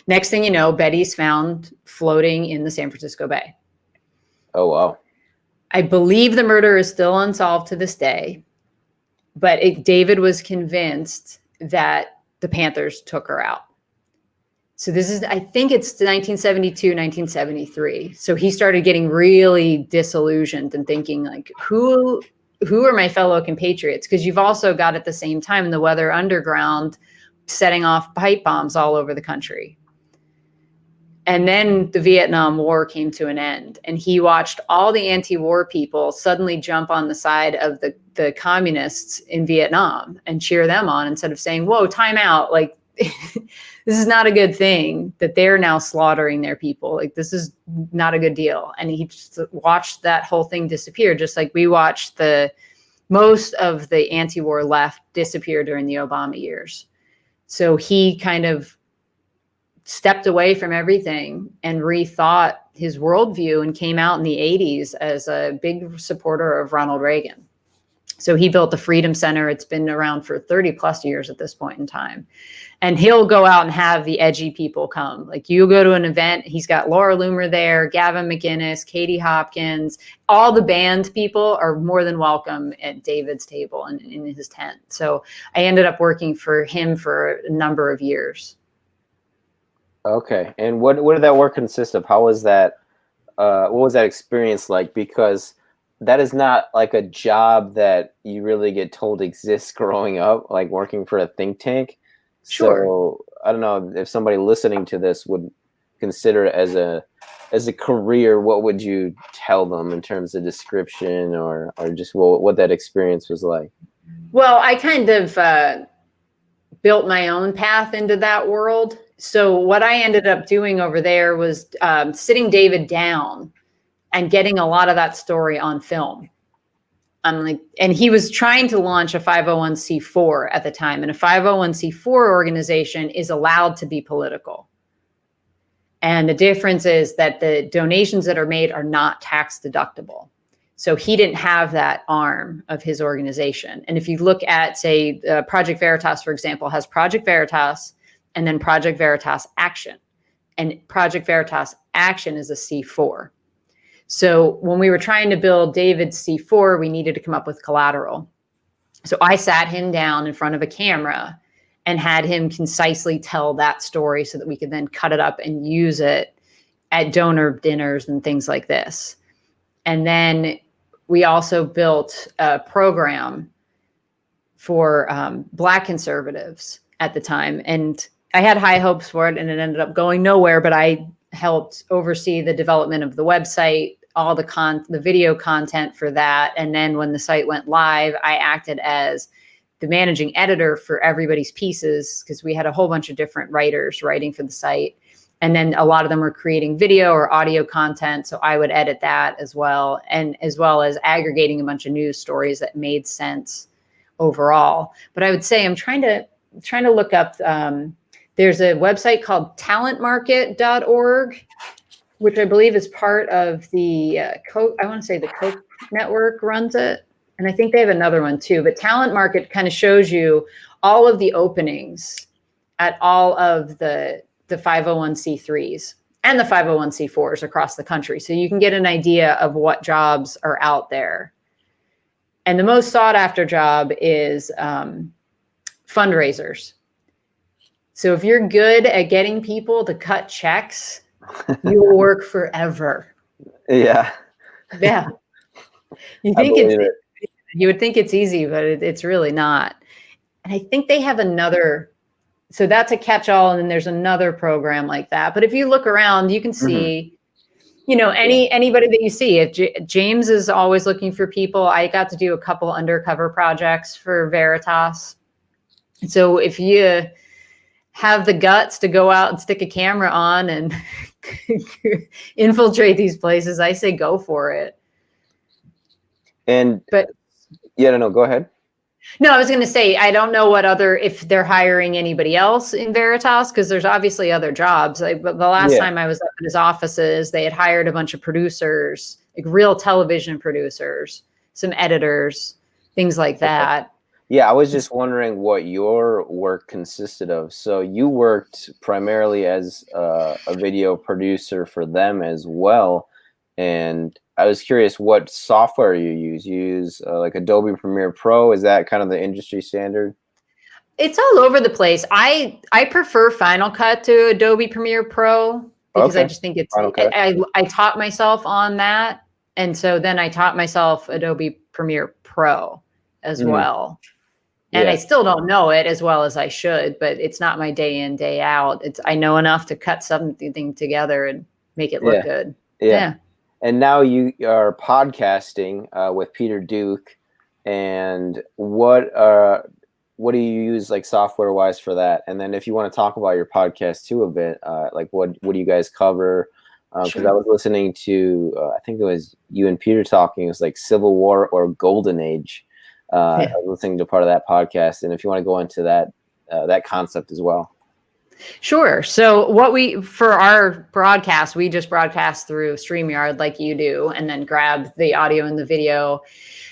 next thing you know, Betty's found floating in the San Francisco Bay. Oh, wow. I believe the murder is still unsolved to this day. But David was convinced that the Panthers took her out. So I think it's 1972, 1973. So he started getting really disillusioned and thinking, like, who are my fellow compatriots? Because you've also got at the same time the Weather Underground setting off pipe bombs all over the country. And then the Vietnam War came to an end, and he watched all the anti-war people suddenly jump on the side of the communists in Vietnam and cheer them on instead of saying, whoa, time out. Like, this is not a good thing that they're now slaughtering their people. Like, this is not a good deal. And he just watched that whole thing disappear, just like we watched most of the anti-war left disappear during the Obama years. So he kind of stepped away from everything and rethought his worldview and came out in the 80s as a big supporter of Ronald Reagan. So he built the Freedom Center. It's been around for 30 plus years at this point in time. And he'll go out and have the edgy people come. Like, you go to an event, he's got Laura Loomer there, Gavin McInnes, Katie Hopkins. All the band people are more than welcome at David's table and in his tent. So I ended up working for him for a number of years. Okay. And what did that work consist of? How was that? What was that experience like? Because that is not like a job that you really get told exists growing up, like working for a think tank. Sure. So I don't know if somebody listening to this would consider it as a career. What would you tell them in terms of description or just what that experience was like? Well, I kind of built my own path into that world. So what I ended up doing over there was sitting David down and getting a lot of that story on film. And he was trying to launch a 501c4 at the time, and a 501c4 organization is allowed to be political. And the difference is that the donations that are made are not tax deductible. So he didn't have that arm of his organization. And if you look at, say, Project Veritas, for example, has Project Veritas and then Project Veritas Action. And Project Veritas Action is a C4. So when we were trying to build David's C4, we needed to come up with collateral. So I sat him down in front of a camera and had him concisely tell that story so that we could then cut it up and use it at donor dinners and things like this. And then we also built a program for Black conservatives at the time. And I had high hopes for it, and it ended up going nowhere, but I helped oversee the development of the website, all the video content for that. And then when the site went live, I acted as the managing editor for everybody's pieces, because we had a whole bunch of different writers writing for the site. And then a lot of them were creating video or audio content. So I would edit that as well, and as well as aggregating a bunch of news stories that made sense overall. But I would say I'm trying to look up, there's a website called talentmarket.org, which I believe is part of the Coke, I want to say the Coke network runs it. And I think they have another one too, but Talent Market kind of shows you all of the openings at all of the 501c3s and the 501c4s across the country. So you can get an idea of what jobs are out there. And the most sought after job is fundraisers. So if you're good at getting people to cut checks, you will work forever. Yeah. Yeah. You would think it's easy, but it's really not. And I think they have another, so that's a catch-all, and then there's another program like that. But if you look around, you can see, anybody that you see. If James is always looking for people, I got to do a couple undercover projects for Veritas. So if you have the guts to go out and stick a camera on and infiltrate these places, I say go for it. But yeah, no, go ahead. No, I was going to say, I don't know if they're hiring anybody else in Veritas, because there's obviously other jobs. But the last time I was up in his offices, they had hired a bunch of producers, like real television producers, some editors, things like that. Yeah, I was just wondering what your work consisted of. So you worked primarily as a video producer for them as well. And I was curious what software you use. You use like Adobe Premiere Pro. Is that kind of the industry standard? It's all over the place. I prefer Final Cut to Adobe Premiere Pro because I just think it's, I taught myself on that. And so then I taught myself Adobe Premiere Pro as well. And I still don't know it as well as I should, but it's not my day in, day out. I know enough to cut something together and make it look good. Yeah. And now you are podcasting with Peter Duke. And what do you use like software wise for that? And then if you want to talk about your podcast too a bit, like what do you guys cover? Because I was listening to, I think it was you and Peter talking. It was like Civil War or Golden Age. I was listening to part of that podcast, and if you want to go into that concept as well. Sure. So for our broadcast, we just broadcast through StreamYard like you do, and then grab the audio and the video.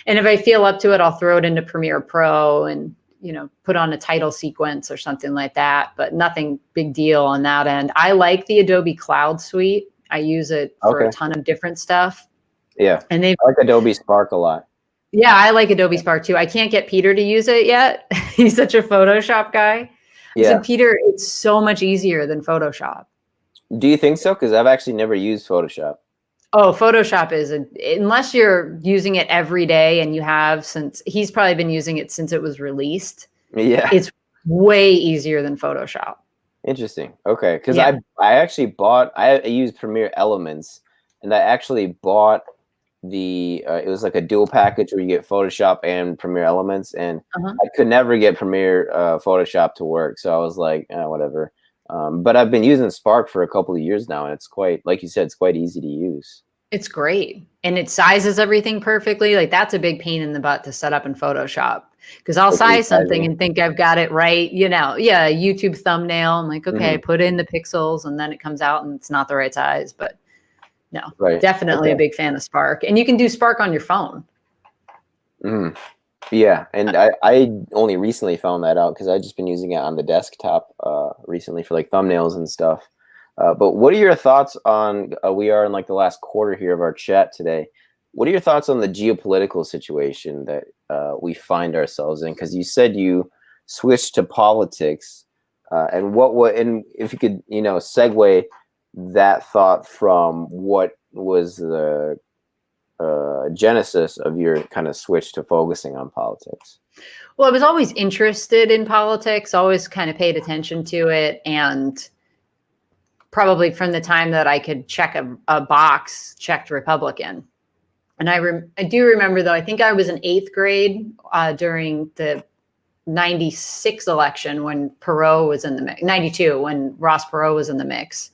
And if I feel up to it, I'll throw it into Premiere Pro and, put on a title sequence or something like that, but nothing big deal on that end. I like the Adobe Cloud Suite. I use it for a ton of different stuff. Yeah. And I like Adobe Spark a lot. Yeah, I like Adobe Spark too. I can't get Peter to use it yet. He's such a Photoshop guy. Yeah. So Peter, it's so much easier than Photoshop. Do you think so? Because I've actually never used Photoshop. Oh, Photoshop unless you're using it every day, and you have since he's probably been using it since it was released. Yeah. It's way easier than Photoshop. Interesting. Okay. Because I actually I used Premiere Elements, and I actually bought it was like a dual package where you get Photoshop and Premiere Elements, and I could never get Premiere Photoshop to work. So I was like, whatever. But I've been using Spark for a couple of years now, and it's quite, like you said, it's quite easy to use. It's great. And it sizes everything perfectly. Like that's a big pain in the butt to set up in Photoshop, because I'll size something and think I've got it right. YouTube thumbnail. I'm like, okay, put in the pixels, and then it comes out and it's not the right size, but no, definitely a big fan of Spark. And you can do Spark on your phone. Yeah, and I only recently found that out because I've just been using it on the desktop recently for like thumbnails and stuff. But what are your thoughts on, we are in like the last quarter here of our chat today. What are your thoughts on the geopolitical situation that we find ourselves in? Because you said you switched to politics. And if you could, segue that thought from what was the genesis of your kind of switch to focusing on politics? Well, I was always interested in politics, always kind of paid attention to it. And probably from the time that I could check a box, checked Republican. And I do remember, though, I think I was in 8th grade during the 96 election when Perot was in the mix, 92 when Ross Perot was in the mix.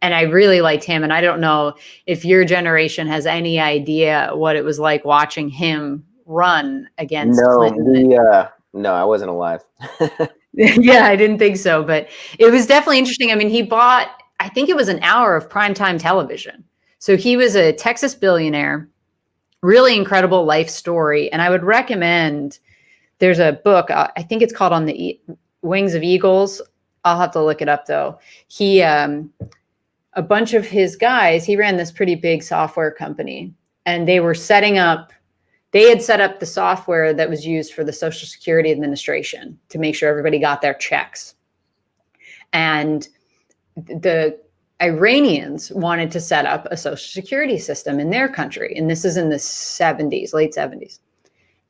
And I really liked him. And I don't know if your generation has any idea what it was like watching him run against Clinton. No, I wasn't alive. Yeah, I didn't think so. But it was definitely interesting. I mean, he bought, I think it was an hour of primetime television. So he was a Texas billionaire, really incredible life story. And I would recommend, there's a book, I think it's called On the Wings of Eagles. I'll have to look it up, though. A bunch of his guys, he ran this pretty big software company, and they had set up the software that was used for the Social Security Administration to make sure everybody got their checks. And the Iranians wanted to set up a Social Security system in their country. And this is in the 70s, late 70s.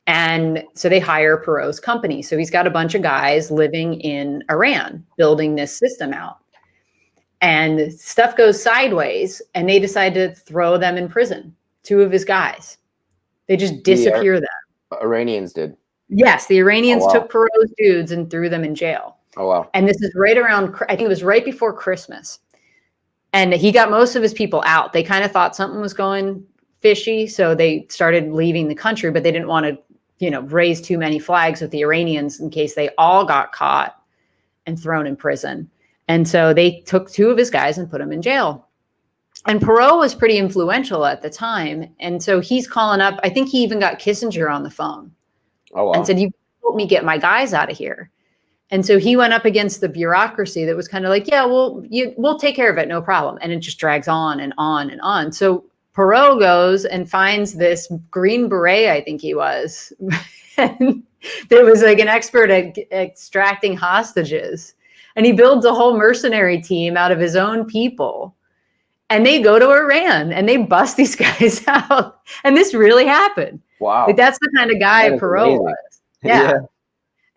And so they hire Perot's company. So he's got a bunch of guys living in Iran, building this system out. And stuff goes sideways, and they decide to throw them in prison. 2 of his guys. They just disappear them. Iranians did. Yes, the Iranians took Perot's dudes and threw them in jail. Oh, wow. And this is right around, I think it was right before Christmas. And he got most of his people out. They kind of thought something was going fishy, so they started leaving the country, but they didn't want to, raise too many flags with the Iranians in case they all got caught and thrown in prison. And so they took 2 of his guys and put them in jail. And Perot was pretty influential at the time. And so he's calling up, I think he even got Kissinger on the phone. Oh, wow. And said, "You help me get my guys out of here." And so he went up against the bureaucracy that was kind of like, yeah, we'll take care of it, no problem. And it just drags on and on and on. So Perot goes and finds this Green Beret, I think he was. And there was like an expert at extracting hostages. And he builds a whole mercenary team out of his own people. And they go to Iran and they bust these guys out. And this really happened. Wow. Like, that's the kind of guy Perot was. Yeah.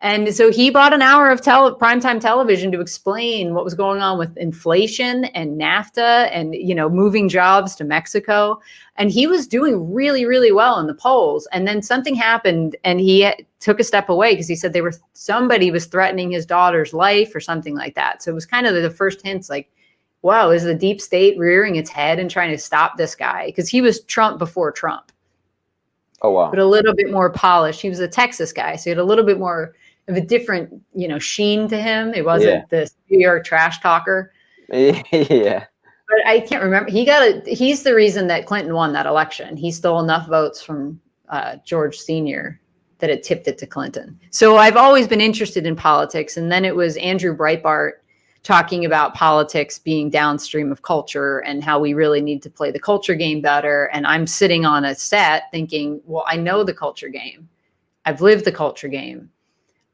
And so he brought an hour of primetime television to explain what was going on with inflation and NAFTA and, moving jobs to Mexico. And he was doing really, really well in the polls. And then something happened and he took a step away because he said somebody was threatening his daughter's life or something like that. So it was kind of the first hints like, wow, is the deep state rearing its head and trying to stop this guy? Because he was Trump before Trump. Oh, wow. But a little bit more polished. He was a Texas guy. So he had a little bit more of a different, sheen to him. It wasn't this New York trash talker. Yeah. But I can't remember. He's the reason that Clinton won that election. He stole enough votes from George Sr. that it tipped it to Clinton. So I've always been interested in politics. And then it was Andrew Breitbart talking about politics being downstream of culture and how we really need to play the culture game better. And I'm sitting on a set thinking, well, I know the culture game. I've lived the culture game.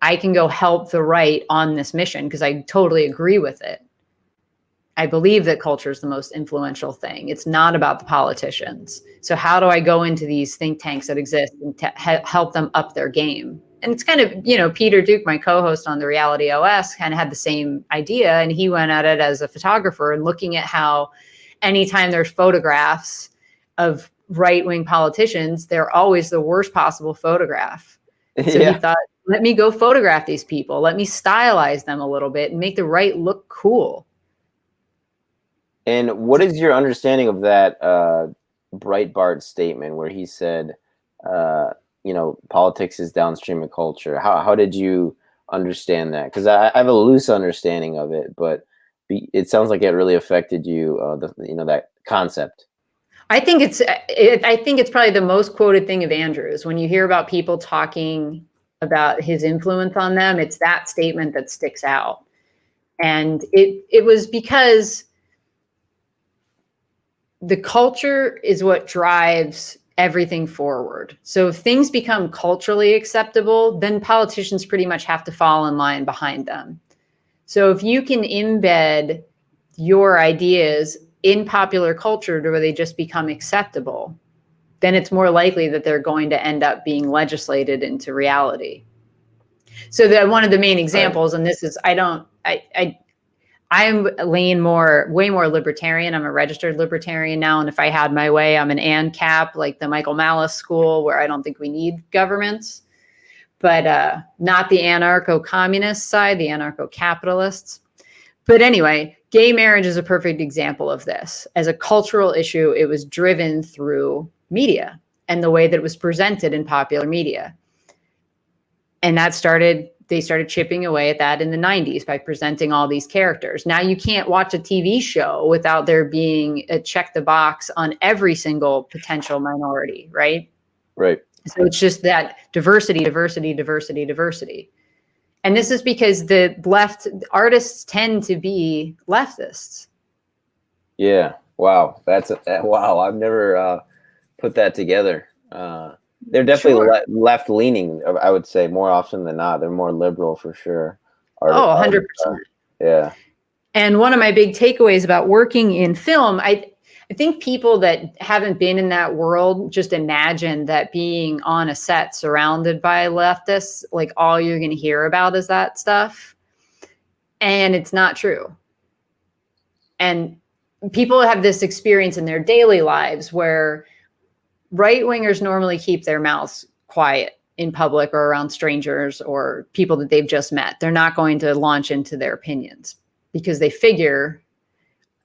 I can go help the right on this mission because I totally agree with it. I believe that culture is the most influential thing. It's not about the politicians. So how do I go into these think tanks that exist and help them up their game? And it's kind of, Peter Duke, my co-host on the Reality OS, kind of had the same idea. And he went at it as a photographer and looking at how anytime there's photographs of right-wing politicians, they're always the worst possible photograph. So he thought, let me go photograph these people. Let me stylize them a little bit and make the right look cool. And what is your understanding of that Breitbart statement where he said, politics is downstream of culture? How did you understand that? Because I have a loose understanding of it, but it sounds like it really affected you, that concept. I think it's probably the most quoted thing of Andrew's. When you hear about people talking about his influence on them, it's that statement that sticks out. And it was because the culture is what drives everything forward. So if things become culturally acceptable, then politicians pretty much have to fall in line behind them. So if you can embed your ideas in popular culture to where they just become acceptable, then it's more likely that they're going to end up being legislated into reality. So that one of the main examples, and this is, I'm way more libertarian. I'm a registered libertarian now. And if I had my way, I'm an ANCAP, like the Michael Malice school, where I don't think we need governments, but not the anarcho-communist side, the anarcho-capitalists. But anyway, gay marriage is a perfect example of this. As a cultural issue, it was driven through media and the way that it was presented in popular media. And they started chipping away at that in the 90s by presenting all these characters. Now you can't watch a TV show without there being a check the box on every single potential minority, right? Right. So it's just that diversity. And this is because the left artists tend to be leftists. Yeah. Wow. Wow. I've never put that together. They're definitely left leaning, I would say, more often than not. They're more liberal for sure. 100%. Yeah. And one of my big takeaways about working in film, I think people that haven't been in that world just imagine that being on a set surrounded by leftists, like all you're going to hear about is that stuff. And it's not true. And people have this experience in their daily lives where right-wingers normally keep their mouths quiet in public or around strangers or people that they've just met. They're not going to launch into their opinions because they figure,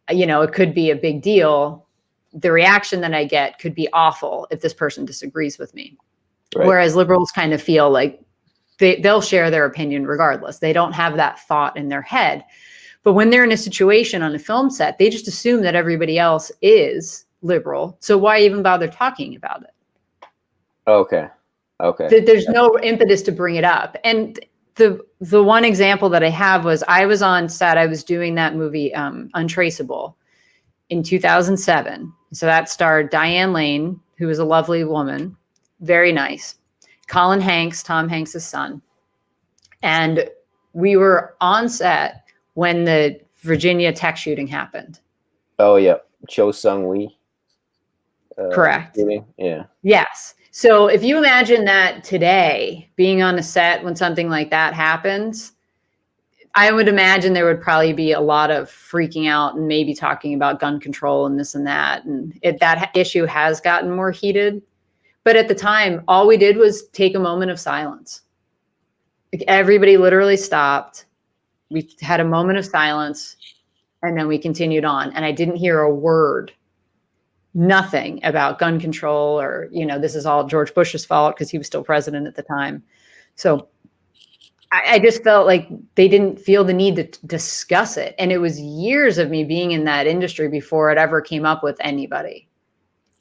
it could be a big deal. The reaction that I get could be awful if this person disagrees with me. Right. Whereas liberals kind of feel like they'll share their opinion regardless. They don't have that thought in their head. But when they're in a situation on a film set, they just assume that everybody else is liberal. So why even bother talking about it? Okay. There's no impetus to bring it up. And the one example that I have was I was on set. I was doing that movie, Untraceable, in 2007. So that starred Diane Lane, who was a lovely woman, very nice. Colin Hanks, Tom Hanks' son. And we were on set when the Virginia tech shooting happened. Oh, yeah. Cho Sung-wi. Correct. Yeah. Yes. So if you imagine that today, being on a set when something like that happens, I would imagine there would probably be a lot of freaking out and maybe talking about gun control and this and that. And that issue has gotten more heated. But at the time, all we did was take a moment of silence. Like, everybody literally stopped. We had a moment of silence, and then we continued on. And I didn't hear a word, nothing about gun control or, this is all George Bush's fault because he was still president at the time. So I just felt like they didn't feel the need to discuss it. And it was years of me being in that industry before it ever came up with anybody.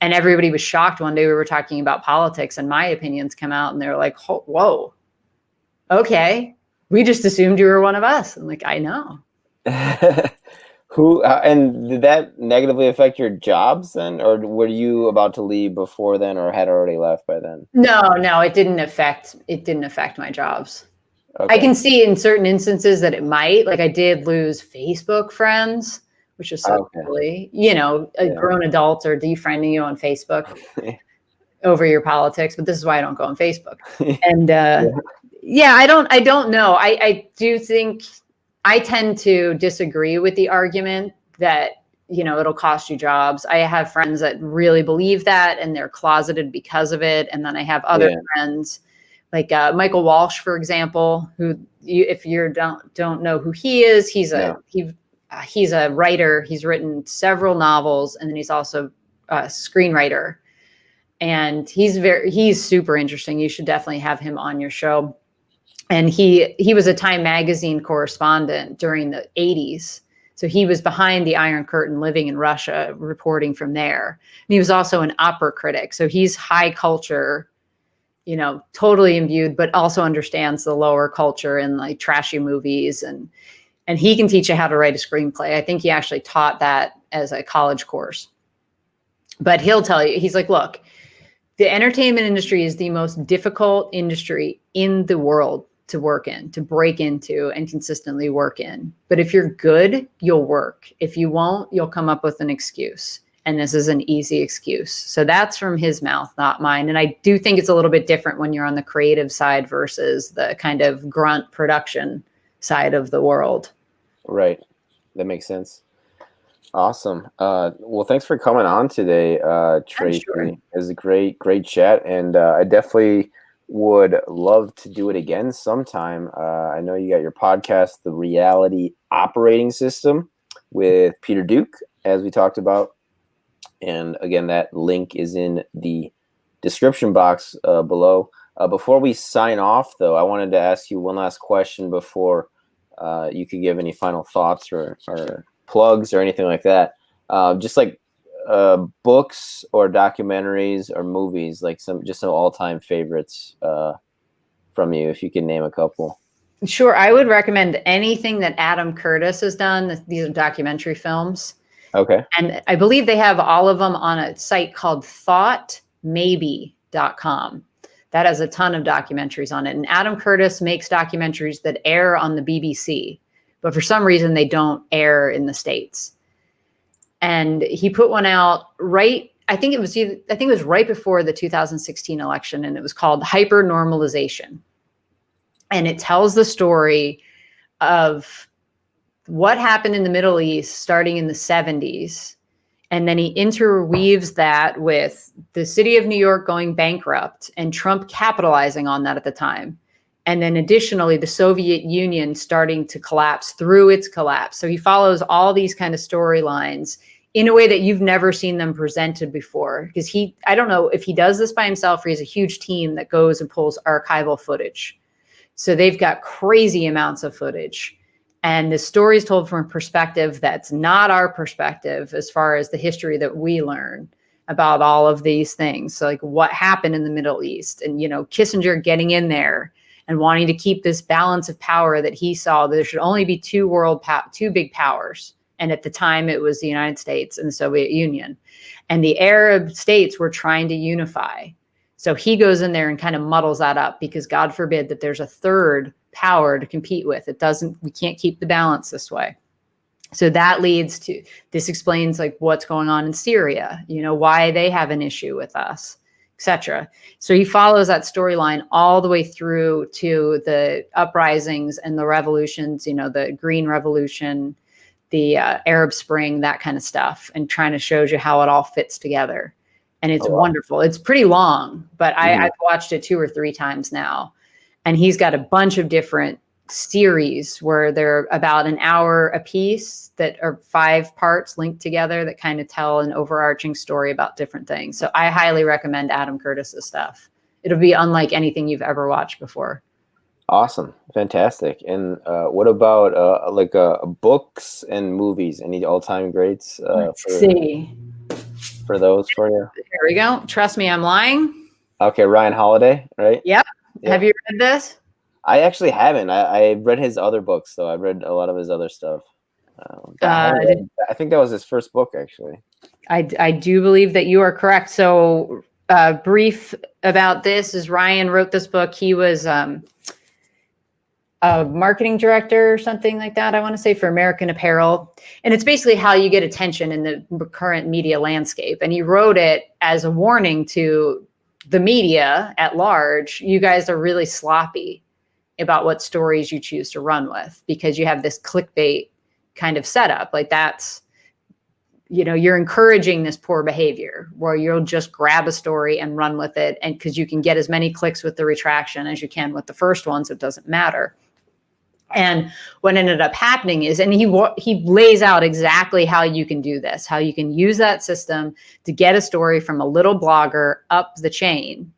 And everybody was shocked one day we were talking about politics and my opinions come out and they're like, whoa, okay. We just assumed you were one of us. I'm like, I know. Who and did that negatively affect your jobs then? Or were you about to leave before then or had already left by then? No, it didn't affect my jobs. Okay. I can see in certain instances that it might. Like, I did lose Facebook friends, which is so silly. Grown adults are defriending you on Facebook over your politics, but this is why I don't go on Facebook. And I don't know. I do think I tend to disagree with the argument that, it'll cost you jobs. I have friends that really believe that and they're closeted because of it. And then I have other friends like Michael Walsh, for example, who if you don't know who he is, he's a writer. He's written several novels, and then he's also a screenwriter. And he's super interesting. You should definitely have him on your show. And he was a Time magazine correspondent during the 80s. So he was behind the Iron Curtain, living in Russia, reporting from there. And he was also an opera critic. So he's high culture, totally imbued, but also understands the lower culture and like trashy movies. And he can teach you how to write a screenplay. I think he actually taught that as a college course. But he'll tell you, he's like, look, the entertainment industry is the most difficult industry in the world to work in, to break into and consistently work in. But if you're good, you'll work. If you won't, you'll come up with an excuse. And this is an easy excuse. So that's from his mouth, not mine. And I do think it's a little bit different when you're on the creative side versus the kind of grunt production side of the world. Right. That makes sense. Awesome. Well, thanks for coming on today, Tracy. Sure. It was a great chat. And I definitely would love to do it again sometime. I know you got your podcast, The Reality Operating System, with Peter Duke, as we talked about. And again, that link is in the description box below. Before we sign off, though, I wanted to ask you one last question before you could give any final thoughts or plugs or anything like that. Just like books or documentaries or movies, like some all-time favorites from you, if you can name a couple. Sure. I would recommend anything that Adam Curtis has done. These are documentary films. Okay. And I believe they have all of them on a site called thoughtmaybe.com. That has a ton of documentaries on it. And Adam Curtis makes documentaries that air on the BBC, but for some reason they don't air in the States. And he put one out I think it was right before the 2016 election, and it was called Hyper-Normalization. And it tells the story of what happened in the Middle East starting in the 70s. And then he interweaves that with the city of New York going bankrupt and Trump capitalizing on that at the time. And then additionally, the Soviet Union starting to collapse through its collapse. So he follows all these kind of storylines in a way that you've never seen them presented before. Because I don't know if he does this by himself or he has a huge team that goes and pulls archival footage. So they've got crazy amounts of footage. And the story is told from a perspective that's not our perspective as far as the history that we learn about all of these things. So like what happened in the Middle East and, Kissinger getting in there and wanting to keep this balance of power that he saw that there should only be two big powers. And at the time it was the United States and the Soviet Union. And the Arab states were trying to unify. So he goes in there and kind of muddles that up because God forbid that there's a third power to compete with. We can't keep the balance this way. So that leads to, this explains like what's going on in Syria, why they have an issue with us, etc. So he follows that storyline all the way through to the uprisings and the revolutions, the Green Revolution, the Arab Spring, that kind of stuff, and trying to show you how it all fits together. And it's wonderful. It's pretty long, but I've watched it 2 or 3 times now. And he's got a bunch of different series where they're about an hour a piece that are 5 parts linked together that kind of tell an overarching story about different things. So I highly recommend Adam Curtis's stuff. It'll be unlike anything you've ever watched before. Awesome. Fantastic. And what about books and movies? Any all-time greats for those for you? Here we go. Trust Me, I'm Lying. Okay, Ryan Holiday, right? Yep. Have you read this? I actually haven't. I read his other books, though. I've read a lot of his other stuff. I think that was his first book, actually. I do believe that you are correct. So brief about this is Ryan wrote this book. He was a marketing director or something like that, I want to say, for American Apparel. And it's basically how you get attention in the current media landscape. And he wrote it as a warning to the media at large. You guys are really sloppy about what stories you choose to run with, because you have this clickbait kind of setup. Like that's, you're encouraging this poor behavior where you'll just grab a story and run with it. And because you can get as many clicks with the retraction as you can with the first one, so it doesn't matter. And what ended up happening is, and he lays out exactly how you can do this, how you can use that system to get a story from a little blogger up the chain.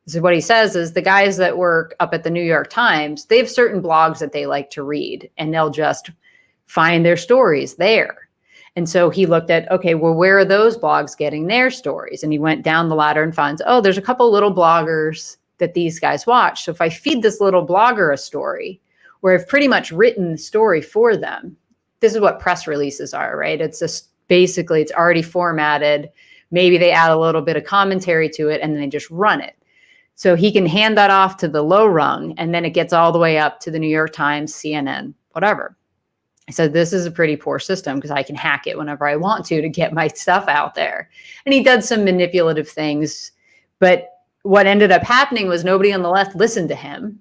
So what he says is the guys that work up at the New York Times, they have certain blogs that they like to read, and they'll just find their stories there. And so he looked at, okay, well, where are those blogs getting their stories? And he went down the ladder and finds, there's a couple little bloggers that these guys watch. So if I feed this little blogger a story where I've pretty much written the story for them, this is what press releases are, right? It's just basically, it's already formatted. Maybe they add a little bit of commentary to it and then they just run it. So he can hand that off to the low rung, and then it gets all the way up to the New York Times, CNN, whatever. So this is a pretty poor system because I can hack it whenever I want to get my stuff out there. And he did some manipulative things, but what ended up happening was nobody on the left listened to him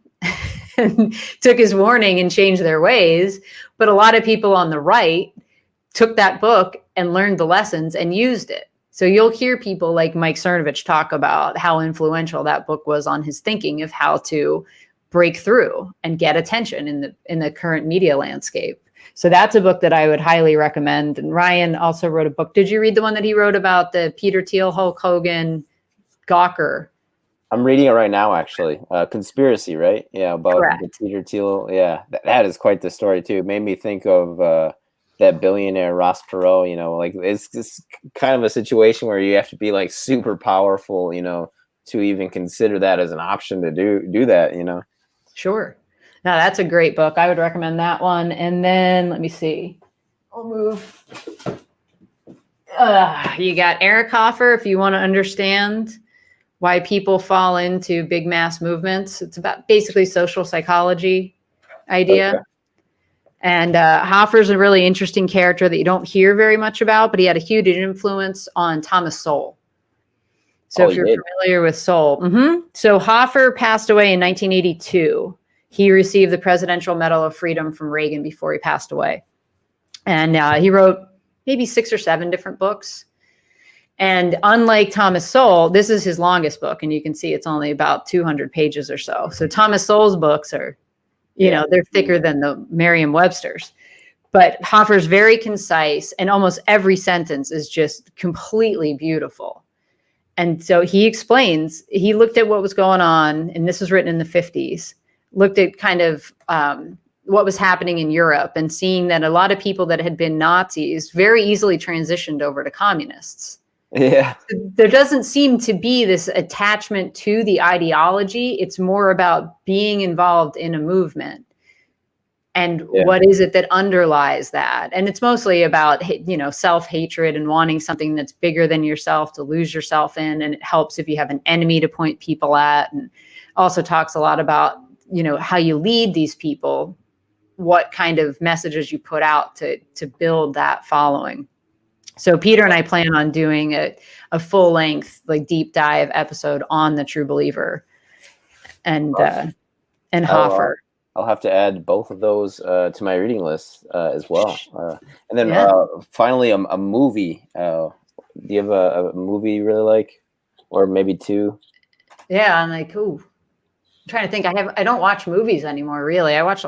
and took his warning and changed their ways. But a lot of people on the right took that book and learned the lessons and used it. So you'll hear people like Mike Cernovich talk about how influential that book was on his thinking of how to break through and get attention in the current media landscape. So that's a book that I would highly recommend. And Ryan also wrote a book. Did you read the one that he wrote about the Peter Thiel, Hulk Hogan, Gawker? I'm reading it right now, actually. Conspiracy, right? Yeah, about the Peter Thiel. Yeah, that is quite the story, too. It made me think of that billionaire Ross Perot. It's kind of a situation where you have to be like super powerful, to even consider that as an option to do that, Sure. Now that's a great book. I would recommend that one. And then let me see. I'll move. You got Eric Hoffer, if you want to understand why people fall into big mass movements. It's about basically social psychology idea. Okay. And Hoffer's a really interesting character that you don't hear very much about, but he had a huge influence on Thomas Sowell. So if you're familiar with Sowell. So Hoffer passed away in 1982. He received the Presidential Medal of Freedom from Reagan before he passed away. And he wrote maybe 6 or 7 different books. And unlike Thomas Sowell, this is his longest book. And you can see it's only about 200 pages or so. So Thomas Sowell's books are, they're thicker than the Merriam-Webster's. But Hoffer's very concise, and almost every sentence is just completely beautiful. And so he explains, he looked at what was going on, and this was written in the 50s, looked at kind of what was happening in Europe and seeing that a lot of people that had been Nazis very easily transitioned over to communists. Yeah. There doesn't seem to be this attachment to the ideology. It's more about being involved in a movement. And what is it that underlies that? And it's mostly about, self-hatred and wanting something that's bigger than yourself to lose yourself in. And it helps if you have an enemy to point people at. And also talks a lot about, how you lead these people, what kind of messages you put out to build that following. So Peter and I plan on doing a full length, like deep dive episode on the True Believer and Hoffer. I'll have to add both of those to my reading list as well. And then finally, a movie. Do you have a movie you really like, or maybe two? Yeah, I'm like, ooh, I'm trying to think. I don't watch movies anymore, really. I watch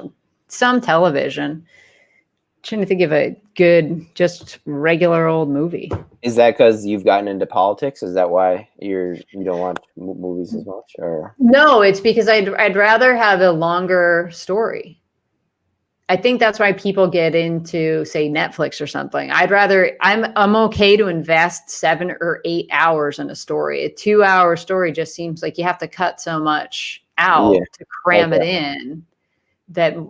some television. I'm trying to think of a good, just regular old movie. Is that because you've gotten into politics? Is that why you don't watch movies as much? Or no, it's because I'd rather have a longer story. I think that's why people get into, say, Netflix or something. I'm okay to invest 7 or 8 hours in a story. A 2-hour story just seems like you have to cut so much out to cram it in.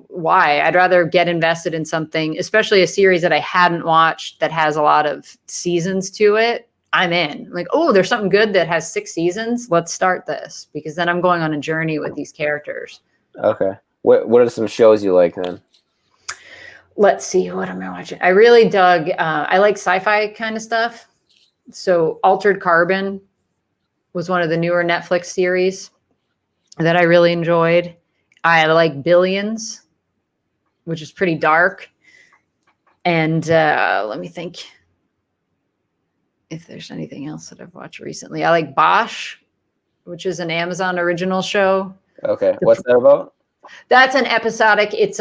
Why? I'd rather get invested in something, especially a series that I hadn't watched that has a lot of seasons to it. I'm in. Like, oh, there's something good that has 6 seasons. Let's start this, because then I'm going on a journey with these characters. Okay. What are some shows you like then? Let's see, what am I watching? I really dug, I like sci-fi kind of stuff. So Altered Carbon was one of the newer Netflix series that I really enjoyed. I like Billions, which is pretty dark. And let me think if there's anything else that I've watched recently. I like Bosch, which is an Amazon original show. Okay. What's that about? That's an episodic, it's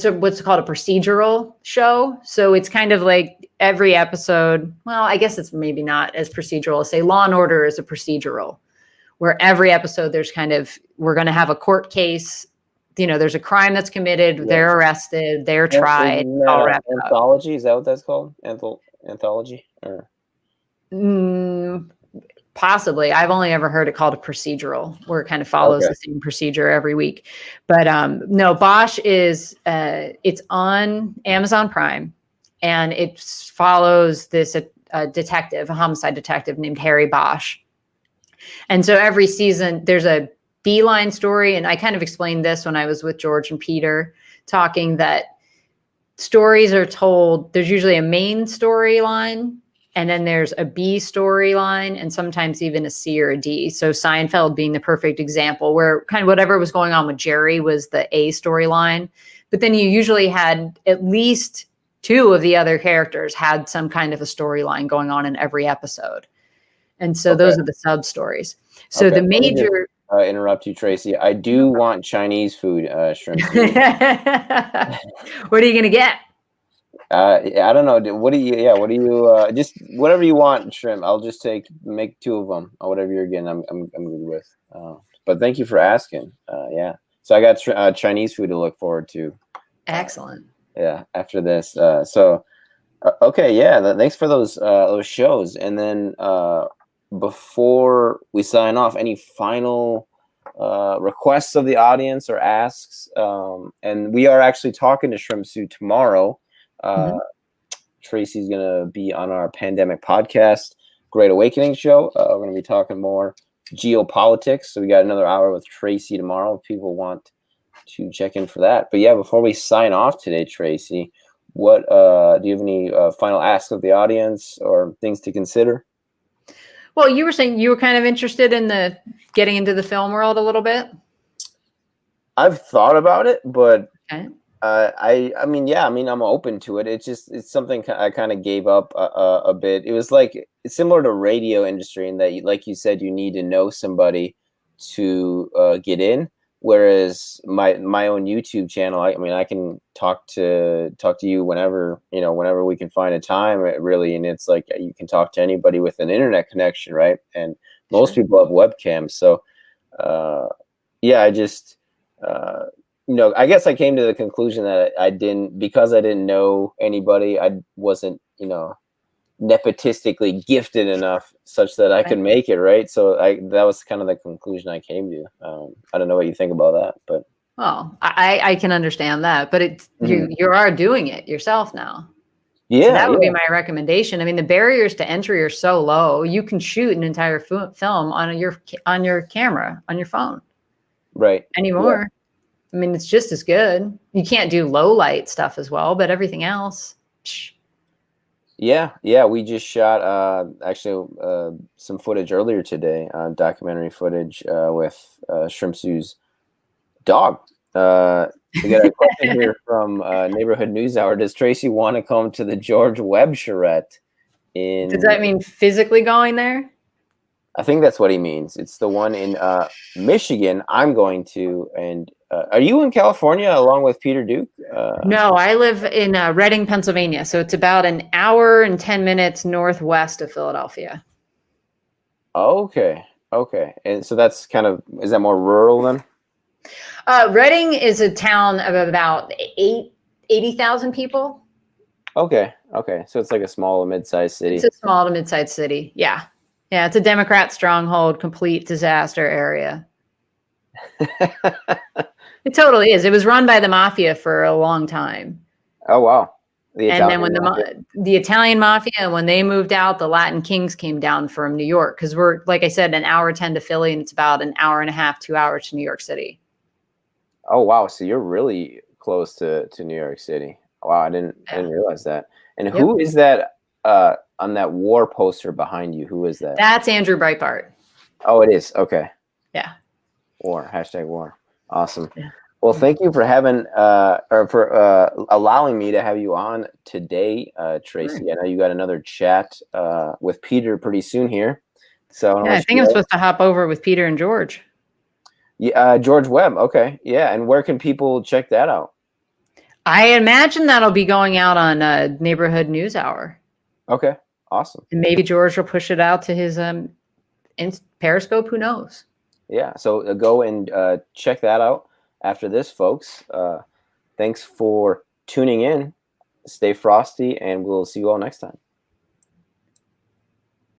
what's called a procedural show. So it's kind of like every episode. Well, I guess it's maybe not as procedural as, say, Law and Order is a procedural, where every episode we're going to have a court case. There's a crime that's committed. They're arrested. They're tried. All wrapped up. Anthology? Is that what that's called? Anthology? Or? Possibly. I've only ever heard it called a procedural, where it kind of follows the same procedure every week. But no, Bosch is it's on Amazon Prime, and it follows this detective, a homicide detective named Harry Bosch. And so every season there's a beeline story, and I kind of explained this when I was with George and Peter talking, that stories are told, there's usually a main storyline, and then there's a B storyline, and sometimes even a C or a D. So Seinfeld being the perfect example, where kind of whatever was going on with Jerry was the A storyline. But then you usually had at least 2 of the other characters had some kind of a storyline going on in every episode. And so those are the sub stories. So the major... interrupt you, Tracy. I do want Chinese food, shrimp food. What are you going to get? I don't know. What do you just whatever you want, shrimp. I'll just make 2 of them, or whatever you're getting. I'm good with. But thank you for asking. So I got Chinese food to look forward to. Excellent. After this. Okay. Yeah. Thanks for those shows. And then before we sign off, any final requests of the audience or asks? And we are actually talking to Shrimp Suit tomorrow. Tracy's gonna be on our pandemic podcast, Great Awakening show. We're gonna be talking more geopolitics. So we got another hour with Tracy tomorrow if people want to check in for that. But yeah, before we sign off today, Tracy, what do you have any final asks of the audience or things to consider? Well, you were saying you were kind of interested in getting into the film world a little bit. I've thought about it, but okay. I'm open to it. It's something I kind of gave up a bit. It was like, it's similar to radio industry in that, like you said, you need to know somebody to get in. Whereas my own YouTube channel, I can talk to you whenever we can find a time, really. And it's like, you can talk to anybody with an internet connection, right? And most people have webcams. So, I guess I came to the conclusion that because I didn't know anybody, I wasn't, nepotistically gifted enough such that I could make it, right? So that was kind of the conclusion I came to. I don't know what you think about that, but well, I can understand that, but you are doing it yourself now. Yeah, so that would be my recommendation. I mean, the barriers to entry are so low. You can shoot an entire film on your camera on your phone, right? Anymore. Yeah. I mean, it's just as good. You can't do low light stuff as well, but everything else. Yeah. We just shot actually some footage earlier today, documentary footage with Shrimp Sue's dog. We got a question here from Neighborhood News Hour. Does Tracy want to come to the George Webb charrette? Does that mean physically going there? I think that's what he means. It's the one in Michigan. I'm going to. And are you in California along with Peter Duke? No, I live in Reading, Pennsylvania. So it's about an hour and 10 minutes northwest of Philadelphia. Okay. And so that's is that more rural then? Reading is a town of about 80,000 people. Okay. So it's like a small, mid-sized city. It's a small to mid-sized city. Yeah. It's a Democrat stronghold, complete disaster area. It totally is. It was run by the mafia for a long time. Oh, wow. And then when the Italian mafia, when they moved out, the Latin Kings came down from New York, because we're, like I said, an hour 10 to Philly, and it's about an hour and a half, 2 hours to New York City. Oh, wow. So you're really close to New York City. Wow, I didn't realize that. And who is that on that war poster behind you? Who is that? That's Andrew Breitbart. Oh, it is. Okay. Yeah. War. #war. Awesome. Yeah. Well, thank you for having for allowing me to have you on today, Tracy. Sure. I know you got another chat with Peter pretty soon here. So I think I'm supposed to hop over with Peter and George. Yeah, George Webb. Okay. Yeah. And where can people check that out? I imagine that'll be going out on Neighborhood News Hour. Okay. Awesome. And maybe George will push it out to his Periscope. Who knows? Yeah. So go and check that out after this, folks. Thanks for tuning in. Stay frosty, and we'll see you all next time.